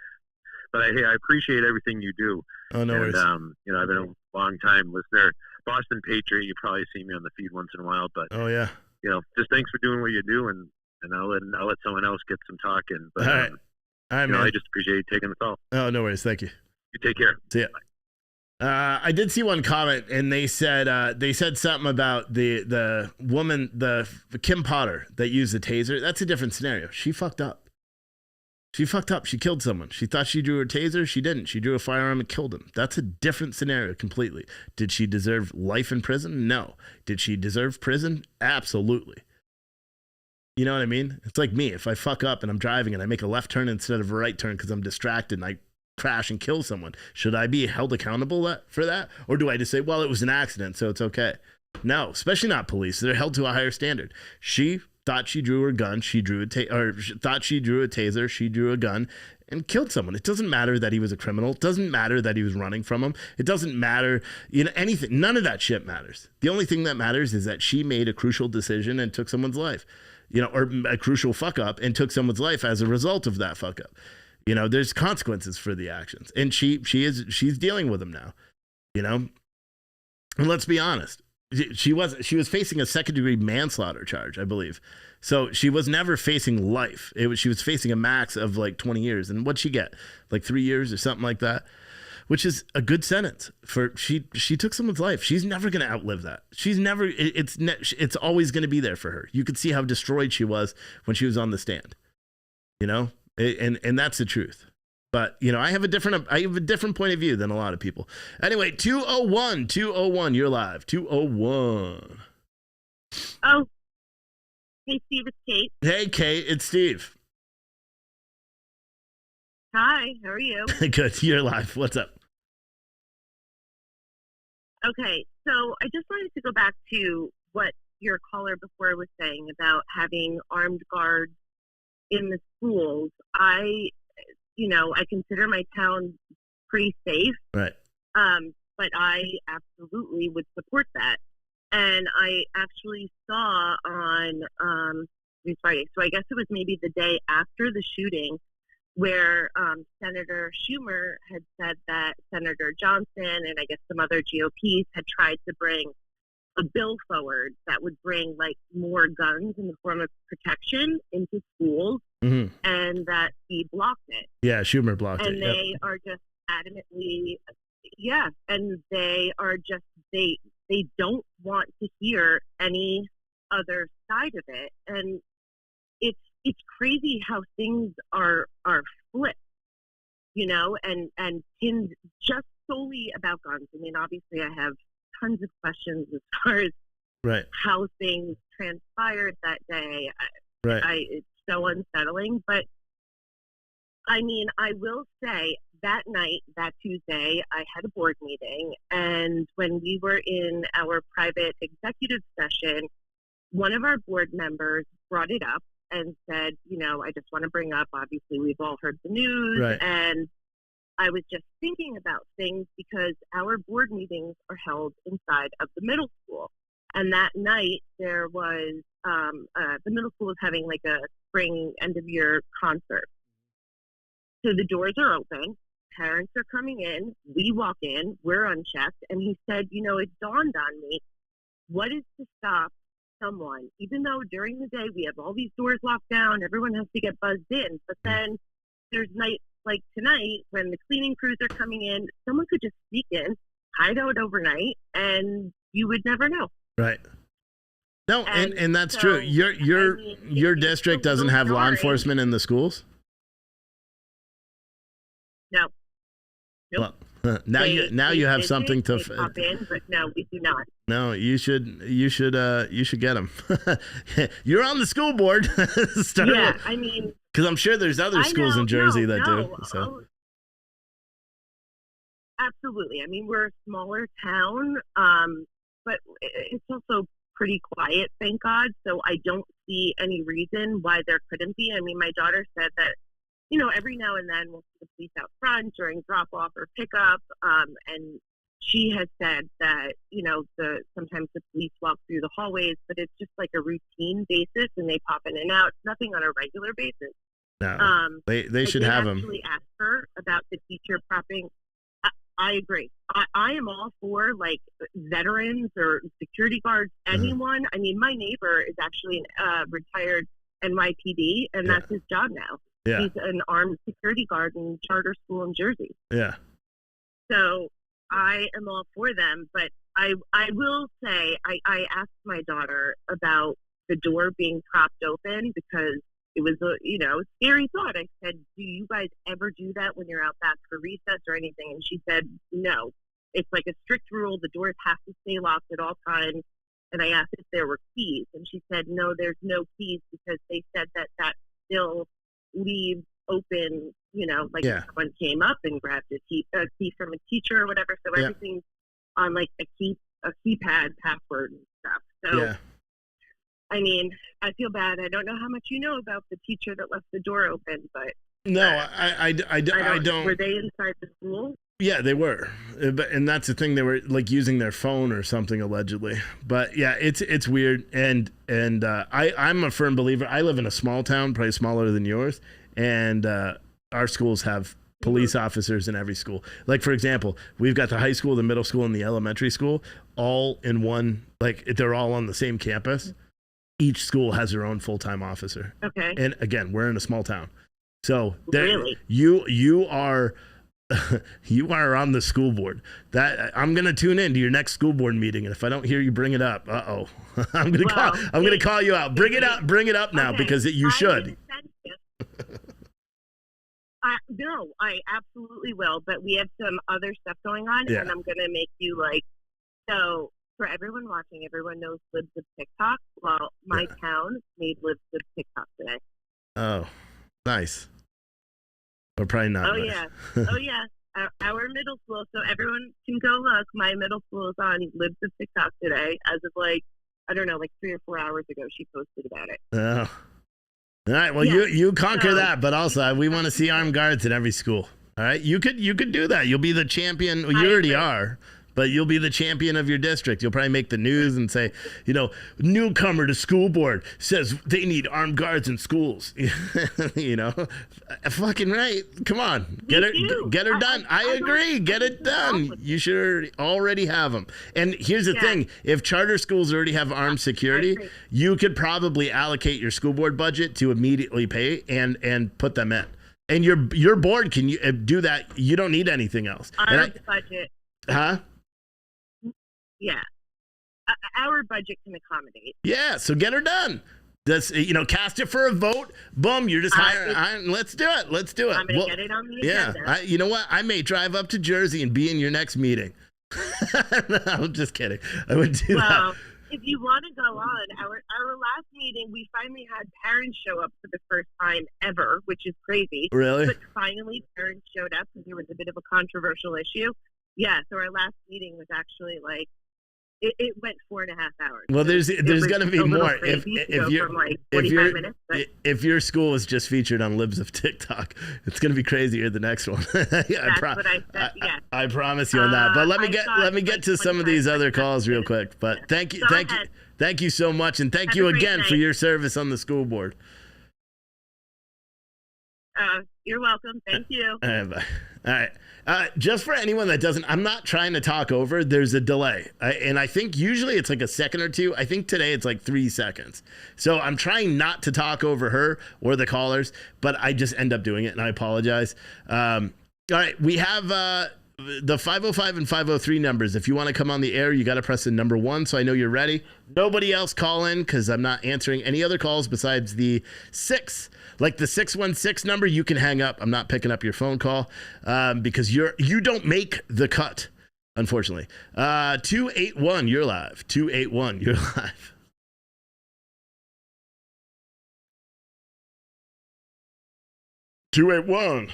But I appreciate everything you do. Oh, no worries. You know, I've been a long time listener. Boston Patriot, you probably see me on the feed once in a while, but oh yeah, you know, just thanks for doing what you do, and I'll let someone else get some talking. But all right, you know, man. I just appreciate you taking the call. Oh, no worries. Thank you. You take care. See ya. I did see one comment, and they said something about the woman, the Kim Potter that used the taser. That's a different scenario. She fucked up. She fucked up. She killed someone. She thought she drew her taser. She didn't. She drew a firearm and killed him. That's a different scenario completely. Did she deserve life in prison? No. Did she deserve prison? Absolutely. You know what I mean? It's like me. If I fuck up and I'm driving and I make a left turn instead of a right turn because I'm distracted and I crash and kill someone, should I be held accountable for that? Or do I just say, well, it was an accident, so it's okay? No, especially not police. They're held to a higher standard. She thought she drew her gun. She drew thought she drew a taser. She drew a gun and killed someone. It doesn't matter that he was a criminal. It doesn't matter that he was running from him. It doesn't matter, you know, anything. None of that shit matters. The only thing that matters is that she made a crucial decision and took someone's life, you know, or a crucial fuck up and took someone's life as a result of that fuck up. You know, there's consequences for the actions, and she's dealing with them now, you know. And let's be honest. She was facing a second-degree manslaughter charge, I believe. So she was never facing life. She was facing a max of like 20 years. And what'd she get? Like 3 years or something like that, which is a good sentence for she took someone's life. She's never going to outlive that. It's always going to be there for her. You could see how destroyed she was when she was on the stand, you know, and that's the truth. But, you know, I have a different point of view than a lot of people. Anyway, 201, you're live. 201. Oh, hey, Steve, it's Kate. Hey, Kate, it's Steve. Hi, how are you? Good, you're live. What's up? Okay, so I just wanted to go back to what your caller before was saying about having armed guards in the schools. I consider my town pretty safe. Right. But I absolutely would support that. And I actually saw on Friday, so I guess it was maybe the day after the shooting, where Senator Schumer had said that Senator Johnson and I guess some other GOPs had tried to bring a bill forward that would bring like more guns in the form of protection into schools, and that he blocked it. Yeah, Schumer blocked it. And they are just adamantly, and they are just they don't want to hear any other side of it, and it's crazy how things are flipped, you know, and pinned just solely about guns. I mean, obviously, I have tons of questions as far as how things transpired that day. It's so unsettling. But, I mean, I will say that night, that Tuesday, I had a board meeting. And when we were in our private executive session, one of our board members brought it up and said, you know, I just want to bring up, obviously, we've all heard the news. And I was just thinking about things because our board meetings are held inside of the middle school. And that night there was, the middle school was having like a spring end of year concert. So the doors are open, parents are coming in, we walk in, we're unchecked. And he said, you know, it dawned on me, what is to stop someone, even though during the day we have all these doors locked down, everyone has to get buzzed in, but then there's nights like tonight when the cleaning crews are coming in, someone could just sneak in, hide out overnight, and you would never know. Right. No, and that's true. Your district doesn't have law enforcement in the schools? No. Nope. Well, now you have something to pop in, but no, we do not. No, you should get them. You're on the school board. Yeah, I mean, because I'm sure there's other schools in Jersey that do. So. Absolutely. I mean, we're a smaller town, but it's also pretty quiet, thank God. So I don't see any reason why there couldn't be. I mean, my daughter said that, you know, every now and then we'll see the police out front during drop off or pickup. And she has said that, you know, sometimes the police walk through the hallways, but it's just like a routine basis and they pop in and out, nothing on a regular basis. No, they should have them. I actually asked her about the teacher propping. I agree. I am all for like veterans or security guards, anyone. I mean, my neighbor is actually a retired NYPD, and that's his job now. Yeah. He's an armed security guard in charter school in Jersey. Yeah. So I am all for them, but I will say I asked my daughter about the door being propped open because it was a, you know, scary thought. I said, do you guys ever do that when you're out back for recess or anything? And she said, no. It's like a strict rule. The doors have to stay locked at all times. And I asked if there were keys. And she said, no, there's no keys because they said that still leaves open, you know, like if someone came up and grabbed a key from a teacher or whatever. So everything's on like a keypad password and stuff. So I mean, I feel bad. I don't know how much you know about the teacher that left the door open, but no, I don't. Were they inside the school? Yeah, they were, and that's the thing. They were like using their phone or something allegedly. But yeah, it's weird. And I'm a firm believer. I live in a small town, probably smaller than yours, and our schools have police officers in every school. Like for example, we've got the high school, the middle school, and the elementary school all in one. Like they're all on the same campus. Each school has their own full-time officer. Okay. And again, we're in a small town. So really? you are you are on the school board. That I'm going to tune in to your next school board meeting, and if I don't hear you bring it up, I'm going to call you out. Bring it up now because you should. No, I absolutely will, but we have some other stuff going on, and I'm going to make you like so. For everyone watching, everyone knows Libs of TikTok. Well, my town made Libs of TikTok today. Oh, nice. Or probably not. Oh, nice. yeah. Oh, yeah. Our middle school, so everyone can go look. My middle school is on Libs of TikTok today. As of like, I don't know, like 3 or 4 hours ago, she posted about it. Oh. All right. Well, you conquer that, but also we want to see armed guards in every school. All right. You could do that. You'll be the champion. Well, you already are. But you'll be the champion of your district. You'll probably make the news and say, you know, newcomer to school board says they need armed guards in schools. You know, fucking right. Come on, get her done. I agree. Get it done. You should already have them. And here's the thing: if charter schools already have armed security, you could probably allocate your school board budget to immediately pay and put them in. And your board can do that. You don't need anything else. Budget. Huh? Yeah. Our budget can accommodate. Yeah, so get her done. That's, you know, cast it for a vote. Boom, you're just hiring. Let's do it. I'm going to get it on the agenda. Yeah, you know what? I may drive up to Jersey and be in your next meeting. No, I'm just kidding. I would do that. If you want to go on, our last meeting, we finally had parents show up for the first time ever, which is crazy. Really? But finally, parents showed up because there was a bit of a controversial issue. Yeah, so our last meeting was actually like, it went 4.5 hours. Well, there's going to be more. If your school is just featured on Libs of TikTok, it's going to be crazier the next one. That's what I said. Yeah. I promise you on that. But let me get to some of these other calls real quick. But thank you so much, and thank you again for your service on the school board. You're welcome. Thank you. All right, bye. All right. Just for anyone that doesn't, I'm not trying to talk over. There's a delay. And I think usually it's like a second or two. I think today it's like 3 seconds. So I'm trying not to talk over her or the callers, but I just end up doing it, and I apologize. All right. We have the 505 and 503 numbers. If you want to come on the air, you got to press the number 1 so I know you're ready. Nobody else call in because I'm not answering any other calls besides the 6. Like the 616 number, you can hang up. I'm not picking up your phone call because you don't make the cut, unfortunately. 281, you're live. 281, you're live. (281)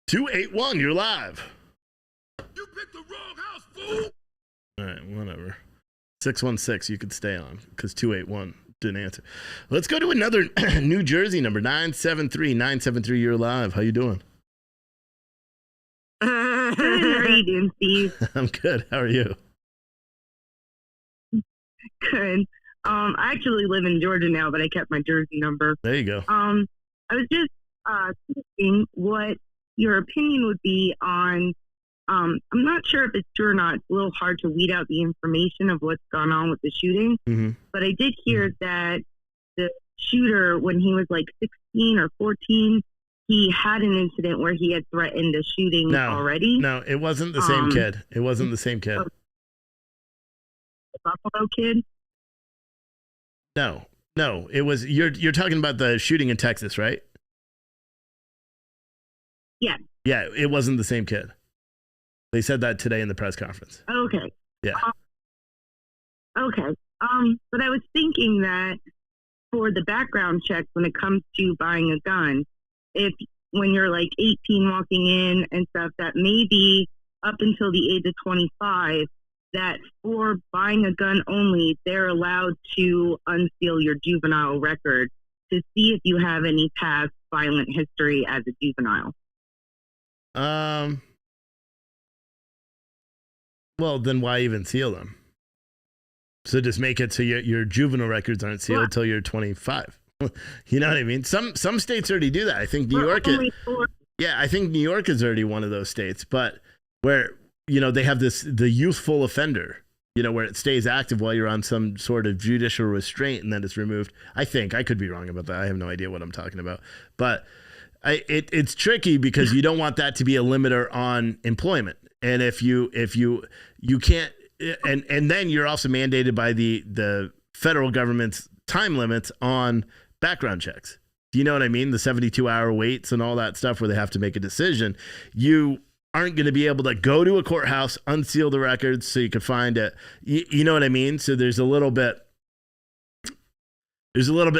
281, you're live. picked the wrong house, fool. All right, whatever. 616, you could stay on because 281 didn't answer. Let's go to another New Jersey number, 973. 973, you're live. How you doing? Good. How are you doing, Steve? I'm good. How are you? Good. I actually live in Georgia now, but I kept my Jersey number. There you go. I was just thinking what your opinion would be on. I'm not sure if it's true or not. It's a little hard to weed out the information of what's gone on with the shooting. Mm-hmm. But I did hear that the shooter, when he was like 16 or 14, he had an incident where he had threatened a shooting already. No, it wasn't the same kid. It wasn't the same kid. The Buffalo kid? No, it was, you're talking about the shooting in Texas, right? Yeah. Yeah, it wasn't the same kid. They said that today in the press conference. Okay. Yeah. Okay. But I was thinking that for the background check when it comes to buying a gun, when you're like 18 walking in and stuff, that maybe up until the age of 25, that for buying a gun only, they're allowed to unseal your juvenile record to see if you have any past violent history as a juvenile. Well, then why even seal them? So just make it so your juvenile records aren't sealed until you're 25. You know what I mean? Some states already do that. I think New York. I think New York is already one of those states, but where, you know, they have the youthful offender, you know, where it stays active while you're on some sort of judicial restraint and then it's removed. I think I could be wrong about that. I have no idea what I'm talking about, but it's tricky because you don't want that to be a limiter on employment. And if you can't, and then you're also mandated by the federal government's time limits on background checks. Do you know what I mean? The 72-hour waits and all that stuff where they have to make a decision. You aren't going to be able to go to a courthouse, unseal the records so you can find it. You know what I mean? So there's a little bit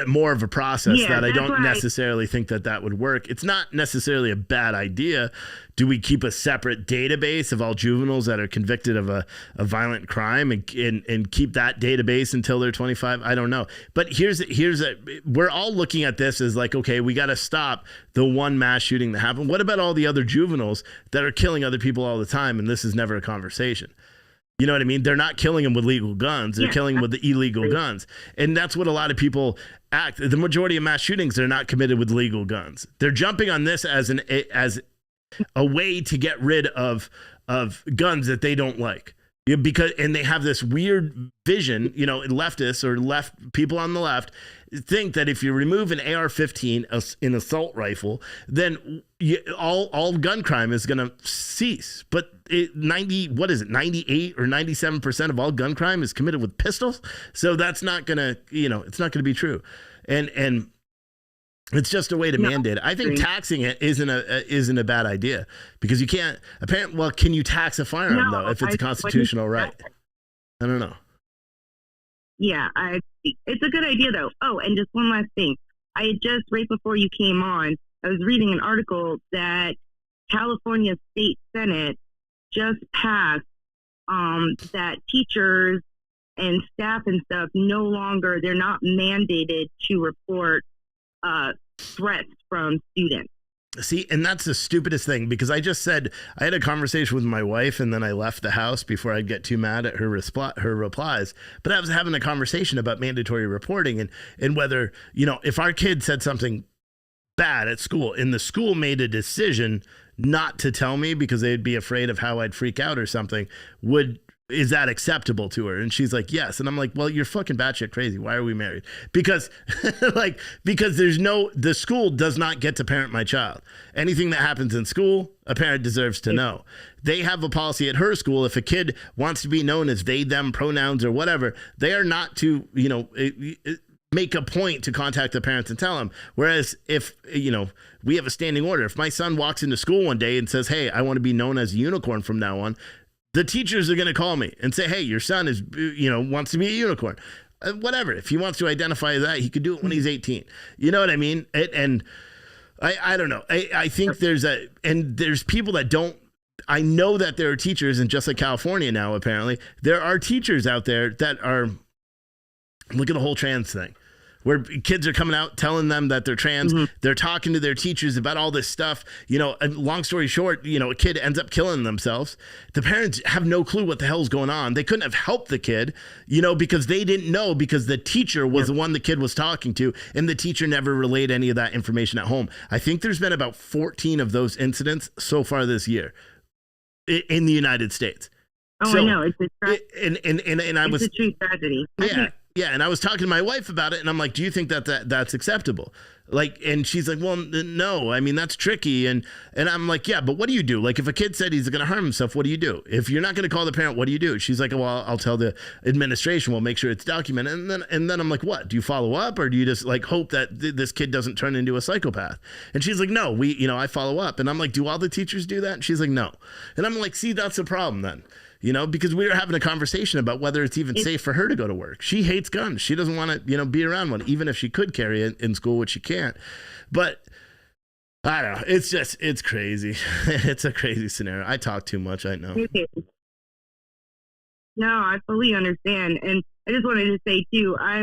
more of a process that I don't necessarily think that would work. It's not necessarily a bad idea. Do we keep a separate database of all juveniles that are convicted of a violent crime and keep that database until they're 25? I don't know. But we're all looking at this as like, okay, we got to stop the one mass shooting that happened. What about all the other juveniles that are killing other people all the time? And this is never a conversation. You know what I mean? They're not killing them with legal guns. They're killing them with the illegal guns. And that's what a lot of people act. The majority of mass shootings, they're not committed with legal guns. They're jumping on this as a way to get rid of guns that they don't like. And they have this weird vision, you know, leftists or people on the left think that if you remove an AR-15, an assault rifle, then all gun crime is going to cease. But 98 or 97% of all gun crime is committed with pistols. So that's not going to, it's not going to be true. And it's just a way to mandate it. I think taxing it isn't a bad idea because you can't. Apparently, well, can you tax a firearm though if it's a constitutional right? I don't know. Yeah, it's a good idea though. Oh, and just one last thing. I had just right before you came on, I was reading an article that California State Senate just passed that teachers and staff and stuff they're not mandated to report threats from students. See, and that's the stupidest thing because I just said I had a conversation with my wife and then I left the house before I'd get too mad at her replies. But I was having a conversation about mandatory reporting and whether, if our kid said something bad at school and the school made a decision not to tell me because they'd be afraid of how I'd freak out or something, is that acceptable to her? And she's like, yes. And I'm like, well, you're fucking batshit crazy. Why are we married? Because the school does not get to parent my child. Anything that happens in school, a parent deserves to know. They have a policy at her school. If a kid wants to be known as they, them pronouns or whatever, they are not to, make a point to contact the parents and tell them. Whereas if, we have a standing order, if my son walks into school one day and says, hey, I want to be known as a unicorn from now on, the teachers are going to call me and say, hey, your son is, wants to be a unicorn. Whatever. If he wants to identify that, he could do it when he's 18. You know what I mean? I don't know. I think there's people that don't I know that there are teachers, and just like California now, apparently, there are teachers out there that are, look at the whole trans thing, where kids are coming out telling them that they're trans. They're talking to their teachers about all this stuff. You know, and long story short, you know, a kid ends up killing themselves. The parents have no clue what the hell's going on. They couldn't have helped the kid, you know, because they didn't know, because the teacher was the one the kid was talking to, and the teacher never relayed any of that information at home. I think there's been about 14 of those incidents so far this year in the United States. Oh, so, I know. It's a true tragedy. Yeah, and I was talking to my wife about it, and I'm like, do you think that's acceptable? Like, and she's like, well, no, I mean, that's tricky. And I'm like, yeah, but what do you do? Like, if a kid said he's going to harm himself, what do you do? If you're not going to call the parent, what do you do? She's like, well, I'll tell the administration. We'll make sure it's documented. And then I'm like, what? Do you follow up, or do you just like hope that this kid doesn't turn into a psychopath? And she's like, no, I follow up. And I'm like, do all the teachers do that? And she's like, no. And I'm like, see, that's the problem then. You know, because we were having a conversation about whether it's even safe for her to go to work. She hates guns. She doesn't want to, you know, be around one, even if she could carry it in school, which she can't. But I don't know. It's crazy. It's a crazy scenario. I talk too much, I know. No, I fully understand. And I just wanted to say too, I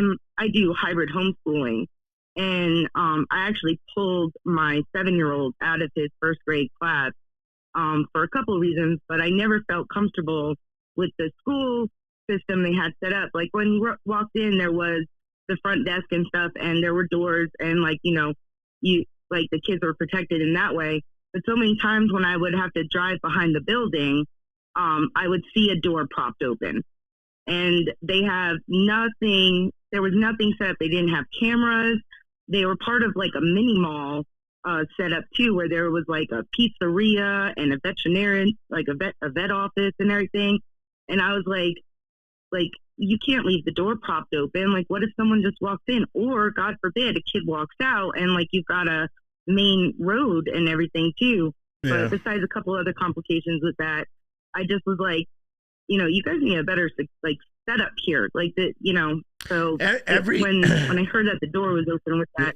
do hybrid homeschooling, and I actually pulled my 7-year-old out of his first grade class for a couple of reasons, but I never felt comfortable with the school system they had set up. Like when you walked in, there was the front desk and stuff, and there were doors, and like, you know, the kids were protected in that way. But so many times when I would have to drive behind the building, I would see a door propped open, and they have nothing. There was nothing set up. They didn't have cameras. They were part of like a mini mall set up too, where there was like a pizzeria and a veterinarian, like a vet office and everything. And I was like, you can't leave the door propped open. Like, what if someone just walks in, or God forbid, a kid walks out, and like you've got a main road and everything too. Yeah. But besides a couple other complications with that, I just was like, you know, you guys need a better like setup here, like that, you know. So when I heard that the door was open with that.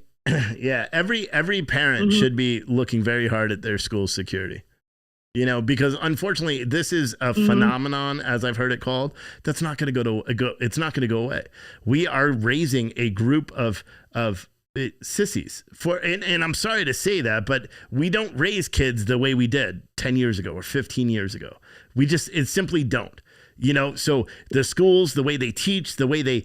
Yeah, every parent should be looking very hard at their school security. You know, because unfortunately, this is a phenomenon, as I've heard it called, that's not going to it's not going to go away. We are raising a group of sissies and I'm sorry to say that, but we don't raise kids the way we did 10 years ago or 15 years ago. It simply don't. You know, so the schools, the way they teach, the way they,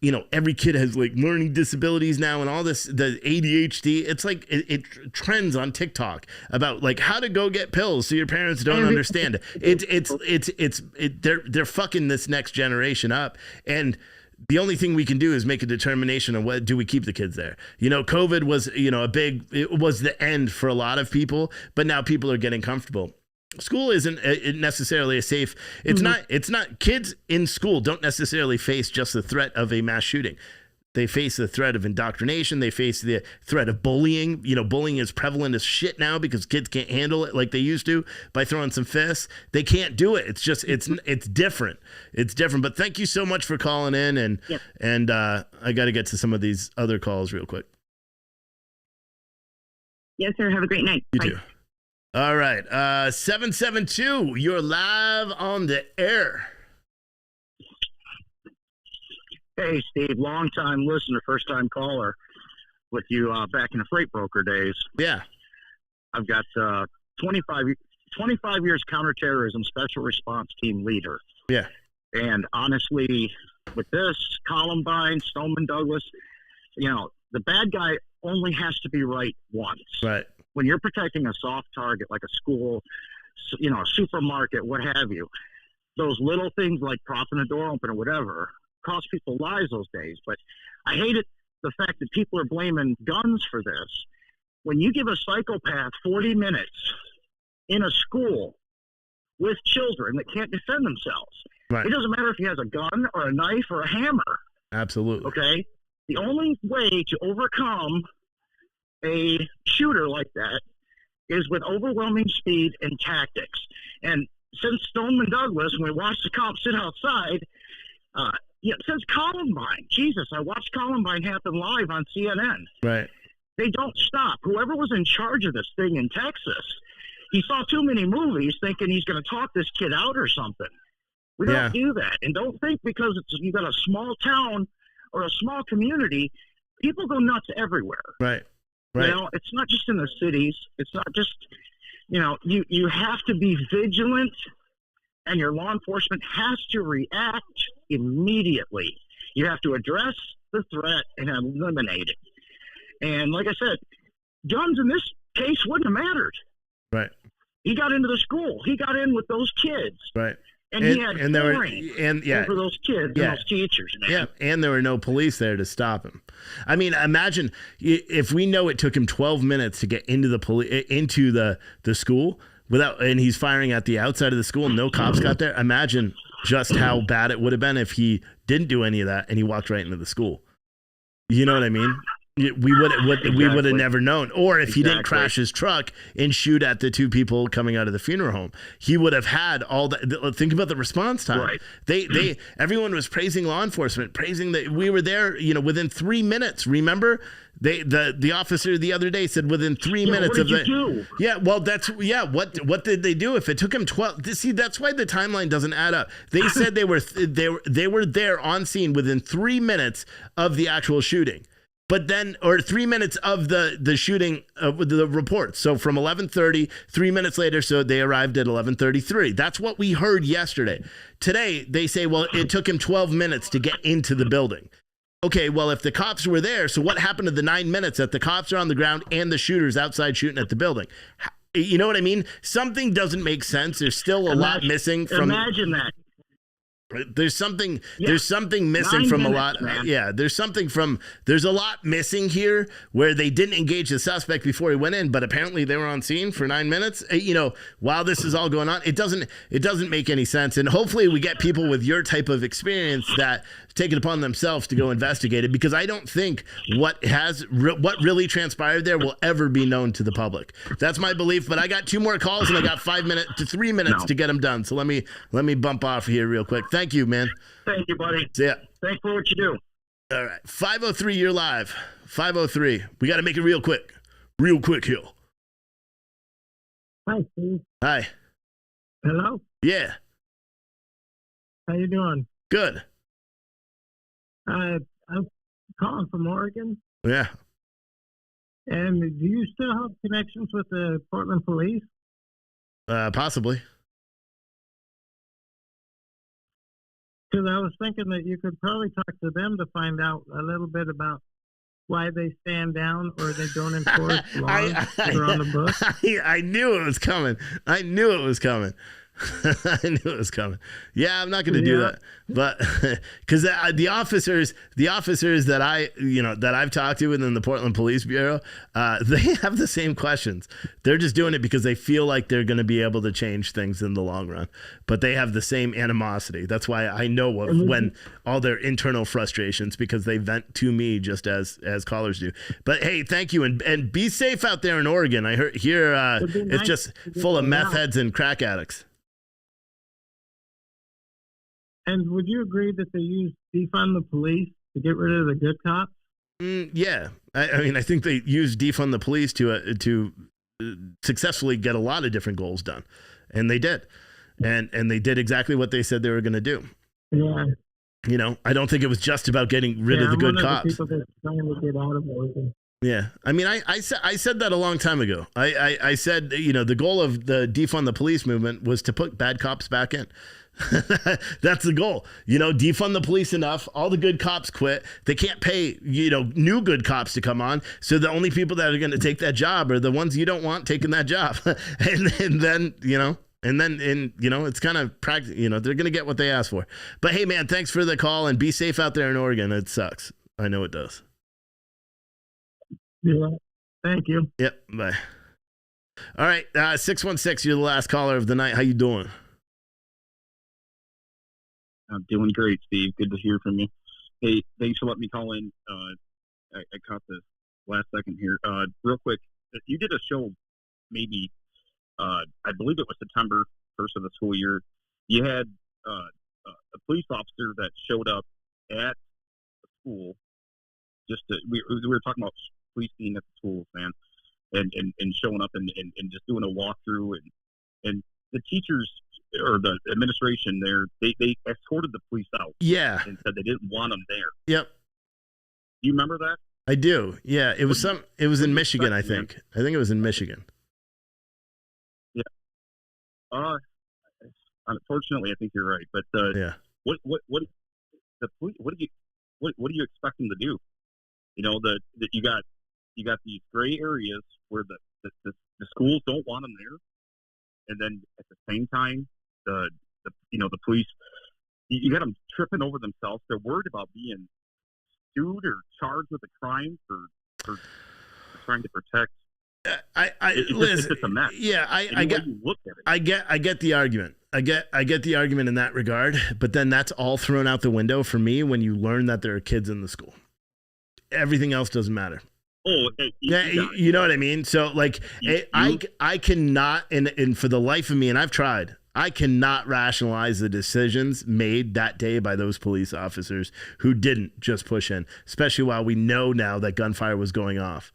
you know, every kid has like learning disabilities now and all this, the ADHD, it's like it trends on TikTok about like how to go get pills so your parents don't understand it. They're fucking this next generation up. And the only thing we can do is make a determination on what do we keep the kids there. You know, COVID was, you know, it was the end for a lot of people, but now people are getting comfortable. School isn't necessarily a safe. It's not. Kids in school don't necessarily face just the threat of a mass shooting. They face the threat of indoctrination. They face the threat of bullying. You know, bullying is prevalent as shit now because kids can't handle it like they used to by throwing some fists. They can't do it. It's just, it's different. It's different. But thank you so much for calling in. And I got to get to some of these other calls real quick. Yes, sir. Have a great night. You Bye. too. All right. 772, you're live on the air. Hey, Steve, long-time listener, first-time caller with you back in the freight broker days. Yeah. I've got 25 years counterterrorism special response team leader. Yeah. And honestly, with this, Columbine, Stoneman Douglas, you know, the bad guy only has to be right once. Right. When you're protecting a soft target like a school, you know, a supermarket, what have you, those little things like propping a door open or whatever cost people lives those days. But I hated the fact that people are blaming guns for this. When you give a psychopath 40 minutes in a school with children that can't defend themselves, right. It doesn't matter if he has a gun or a knife or a hammer. Absolutely. Okay? The only way to overcome a shooter like that is with overwhelming speed and tactics. And since Stoneman Douglas, when we watched the cops sit outside, since Columbine, Jesus, I watched Columbine happen live on CNN. Right. They don't stop. Whoever was in charge of this thing in Texas, he saw too many movies thinking he's going to talk this kid out or something. We don't do that. And don't think because you got a small town or a small community, people go nuts everywhere. Right. You know, it's not just in the cities. It's not just, you know, you have to be vigilant, and your law enforcement has to react immediately. You have to address the threat and eliminate it. And like I said, guns in this case wouldn't have mattered. Right. He got into the school. He got in with those kids. Right. And he had there were, over those kids and those teachers, man. Yeah, and there were no police there to stop him. I mean, imagine if we know it took him 12 minutes to get into the school and he's firing at the outside of the school and no cops got there. Imagine just how bad it would have been if he didn't do any of that and he walked right into the school. You know what I mean? We would have never known. Or if he didn't crash his truck and shoot at the two people coming out of the funeral home, he would have had all that. Think about the response time. Right. Everyone was praising law enforcement, praising that we were there, you know, within 3 minutes. Remember, the officer the other day said within 3 minutes what did you do? Yeah, well, what did they do? If it took him 12, see, that's why the timeline doesn't add up. They said they were there on scene within 3 minutes of the actual shooting. But then, or 3 minutes of the shooting of the report. So from 11:30, 3 minutes later, so they arrived at 11:33. That's what we heard yesterday. Today, they say, well, it took him 12 minutes to get into the building. Okay, well, if the cops were there, so what happened to the 9 minutes that the cops are on the ground and the shooters outside shooting at the building? You know what I mean? Something doesn't make sense. There's still a lot missing from... Imagine that. There's something missing from a lot. There's a lot missing here where they didn't engage the suspect before he went in, but apparently they were on scene for 9 minutes. You know, while this is all going on, it doesn't make any sense. And hopefully we get people with your type of experience that take it upon themselves to go investigate it, because I don't think what really transpired there will ever be known to the public. That's my belief. But I got 2 more calls and I got 5 minutes to 3 minutes to get them done. So let me bump off here real quick. Thank you, man. Thank you, buddy. See ya. Thanks for what you do. All right. 503, you're live. 503. We got to make it real quick. Real quick here. Hi, Steve. Hi. Hello? Yeah. How you doing? Good. I'm calling from Oregon. Yeah. And do you still have connections with the Portland police? Possibly. Because I was thinking that you could probably talk to them to find out a little bit about why they stand down or they don't enforce laws that are on the books. I knew it was coming. I knew it was coming. Yeah, I'm not going to do that, but because the officers that I've talked to within the Portland Police Bureau, they have the same questions. They're just doing it because they feel like they're going to be able to change things in the long run, but they have the same animosity. That's why I know of when all their internal frustrations, because they vent to me just as callers do. But hey, thank you, and be safe out there in Oregon. I heard here it's just full of meth heads and crack addicts. And would you agree that they use defund the police to get rid of the good cops? Yeah. I mean, I think they use defund the police to successfully get a lot of different goals done. And they did. And they did exactly what they said they were going to do. Yeah. You know, I don't think it was just about getting rid of the good cops. People that are trying to get out of Oregon. Yeah. I mean, I said that a long time ago. I said, you know, the goal of the defund the police movement was to put bad cops back in. That's the goal. You know, defund the police enough. All the good cops quit. They can't pay, you know, new good cops to come on. So the only people that are going to take that job are the ones you don't want taking that job. and then, you know, it's kind of practice, you know, they're going to get what they ask for. But hey, man, thanks for the call and be safe out there in Oregon. It sucks. I know it does. Yeah. Thank you. Yep. Bye. All right. 616, you're the last caller of the night. How you doing? I'm doing great, Steve. Good to hear from you. Hey, thanks for letting me call in. I caught the last second here. Real quick, you did a show maybe, I believe it was September 1st of the school year. You had a police officer that showed up at the school. We were talking about police being at the schools, man. and showing up and just doing a walkthrough and the teachers or the administration there, they escorted the police out. Yeah. And said they didn't want them there. Yep. Do you remember that? I do. Yeah. It was in Michigan, I think. I think it was in Michigan. Yeah. Unfortunately, I think you're right. But yeah. What the police? What do you expect them to do? You know, that you got these gray areas where the schools don't want them there, and then at the same time, the police, you got them tripping over themselves. They're worried about being sued or charged with a crime for trying to protect. It's just a mess. Yeah, I get the argument. I get the argument in that regard, but then that's all thrown out the window for me when you learn that there are kids in the school. Everything else doesn't matter. Oh, you know what I mean? So like, I cannot, and for the life of me, and I've tried, I cannot rationalize the decisions made that day by those police officers who didn't just push in, especially while we know now that gunfire was going off.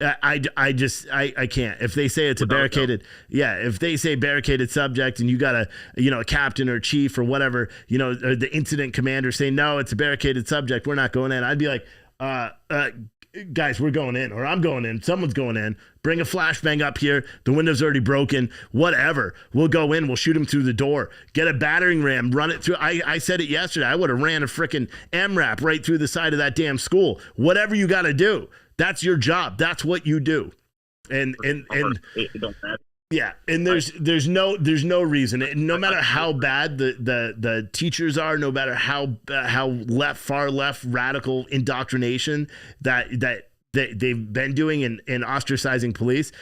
I can't. If they say it's a barricaded, if they say barricaded subject and you got a captain or chief or whatever, or the incident commander saying, no, it's a barricaded subject, we're not going in. I'd be like, guys, we're going in, or I'm going in. Someone's going in. Bring a flashbang up here. The window's already broken. Whatever. We'll go in. We'll shoot him through the door. Get a battering ram. Run it through. I said it yesterday. I would have ran a freaking MRAP right through the side of that damn school. Whatever you got to do. That's your job. That's what you do. And it don't matter. Yeah, and there's no reason. No matter how bad the teachers are, no matter how far left radical indoctrination that they've been doing in ostracizing police,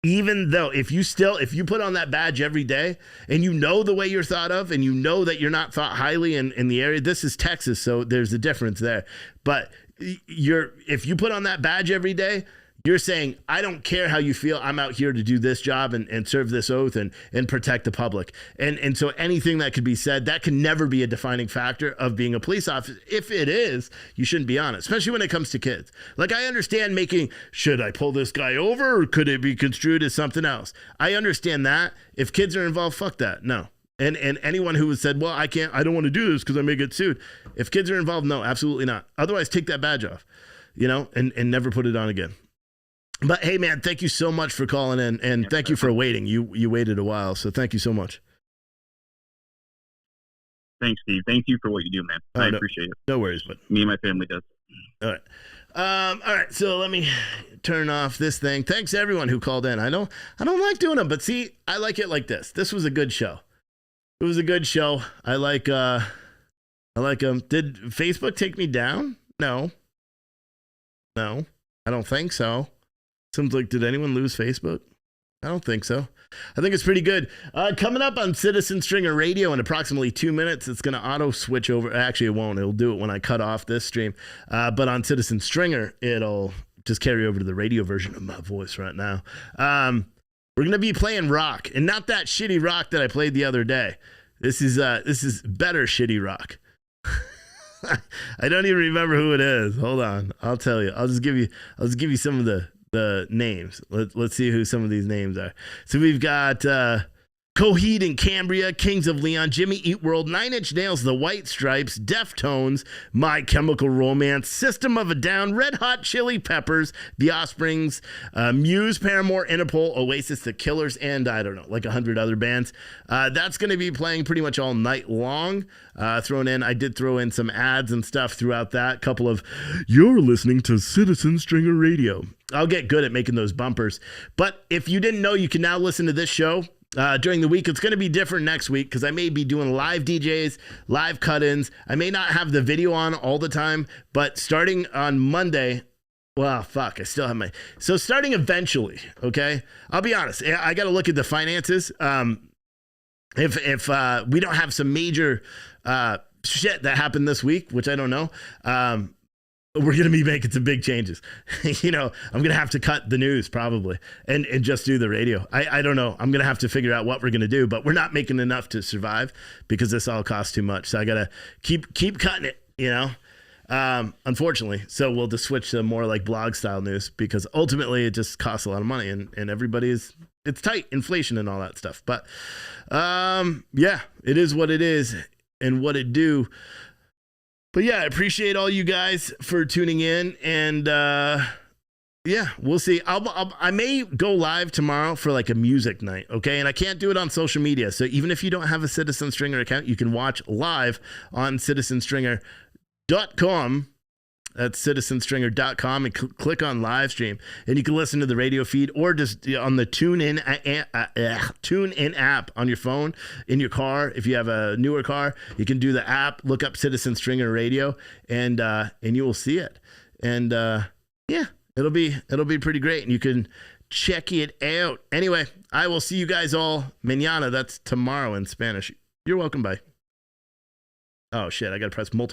even though if you put on that badge every day and you know the way you're thought of and you know that you're not thought highly in the area, this is Texas, so there's a difference there. But if you put on that badge every day, you're saying, I don't care how you feel. I'm out here to do this job and serve this oath and protect the public. And so anything that could be said, that can never be a defining factor of being a police officer. If it is, you shouldn't be on it, especially when it comes to kids. Like, I understand should I pull this guy over or could it be construed as something else? I understand that. If kids are involved, fuck that. No. And anyone who has said, well, I don't want to do this because I may get sued. If kids are involved, no, absolutely not. Otherwise, take that badge off, and never put it on again. But hey, man, thank you so much for calling in, and thank you for waiting. You waited a while, so thank you so much. Thanks, Steve. Thank you for what you do, man. I appreciate it. No worries, but me and my family does. All right. All right. So let me turn off this thing. Thanks everyone who called in. I don't like doing them, but see, I like it like this. This was a good show. It was a good show. I like them. Did Facebook take me down? No, I don't think so. Seems like, did anyone lose Facebook? I don't think so. I think it's pretty good. Coming up on Citizen Stringer Radio in approximately 2 minutes, it's going to auto switch over. Actually, it won't. It'll do it when I cut off this stream. But on Citizen Stringer, it'll just carry over to the radio version of my voice right now. We're going to be playing rock, and not that shitty rock that I played the other day. This is better shitty rock. I don't even remember who it is. Hold on. I'll tell you. I'll just give you some of the names. Let's see who some of these names are. So we've got Coheed and Cambria, Kings of Leon, Jimmy Eat World, Nine Inch Nails, The White Stripes, Deftones, My Chemical Romance, System of a Down, Red Hot Chili Peppers, The Offsprings, Muse, Paramore, Interpol, Oasis, The Killers, and I don't know, like 100 other bands. That's going to be playing pretty much all night long. I did throw in some ads and stuff throughout that. Couple of, you're listening to Citizen Stringer Radio. I'll get good at making those bumpers. But if you didn't know, you can now listen to this show during the week. It's going to be different next week because I may be doing live DJs, live cut-ins. I may not have the video on all the time, but starting on Monday, well, fuck, I still have so starting eventually, okay? I'll be honest. I got to look at the finances. If we don't have some major shit that happened this week, which I don't know, we're going to be making some big changes. I'm going to have to cut the news probably and just do the radio. I don't know. I'm going to have to figure out what we're going to do, but we're not making enough to survive because this all costs too much. So I got to keep cutting it, unfortunately. So we'll just switch to more like blog style news because ultimately it just costs a lot of money and everybody's, it's tight, inflation and all that stuff. But yeah, it is what it is and what it do. But yeah, I appreciate all you guys for tuning in, and yeah, we'll see. I may go live tomorrow for like a music night, okay? And I can't do it on social media, so even if you don't have a Citizen Stringer account, you can watch live on citizenstringer.com. That's citizenstringer.com, and click on live stream, and you can listen to the radio feed or just on the TuneIn app on your phone, in your car. If you have a newer car, you can do the app, look up Citizen Stringer Radio, and you will see it. And yeah, it'll be pretty great, and you can check it out. Anyway, I will see you guys all mañana. That's tomorrow in Spanish. You're welcome. Bye. Oh shit, I gotta press multiple.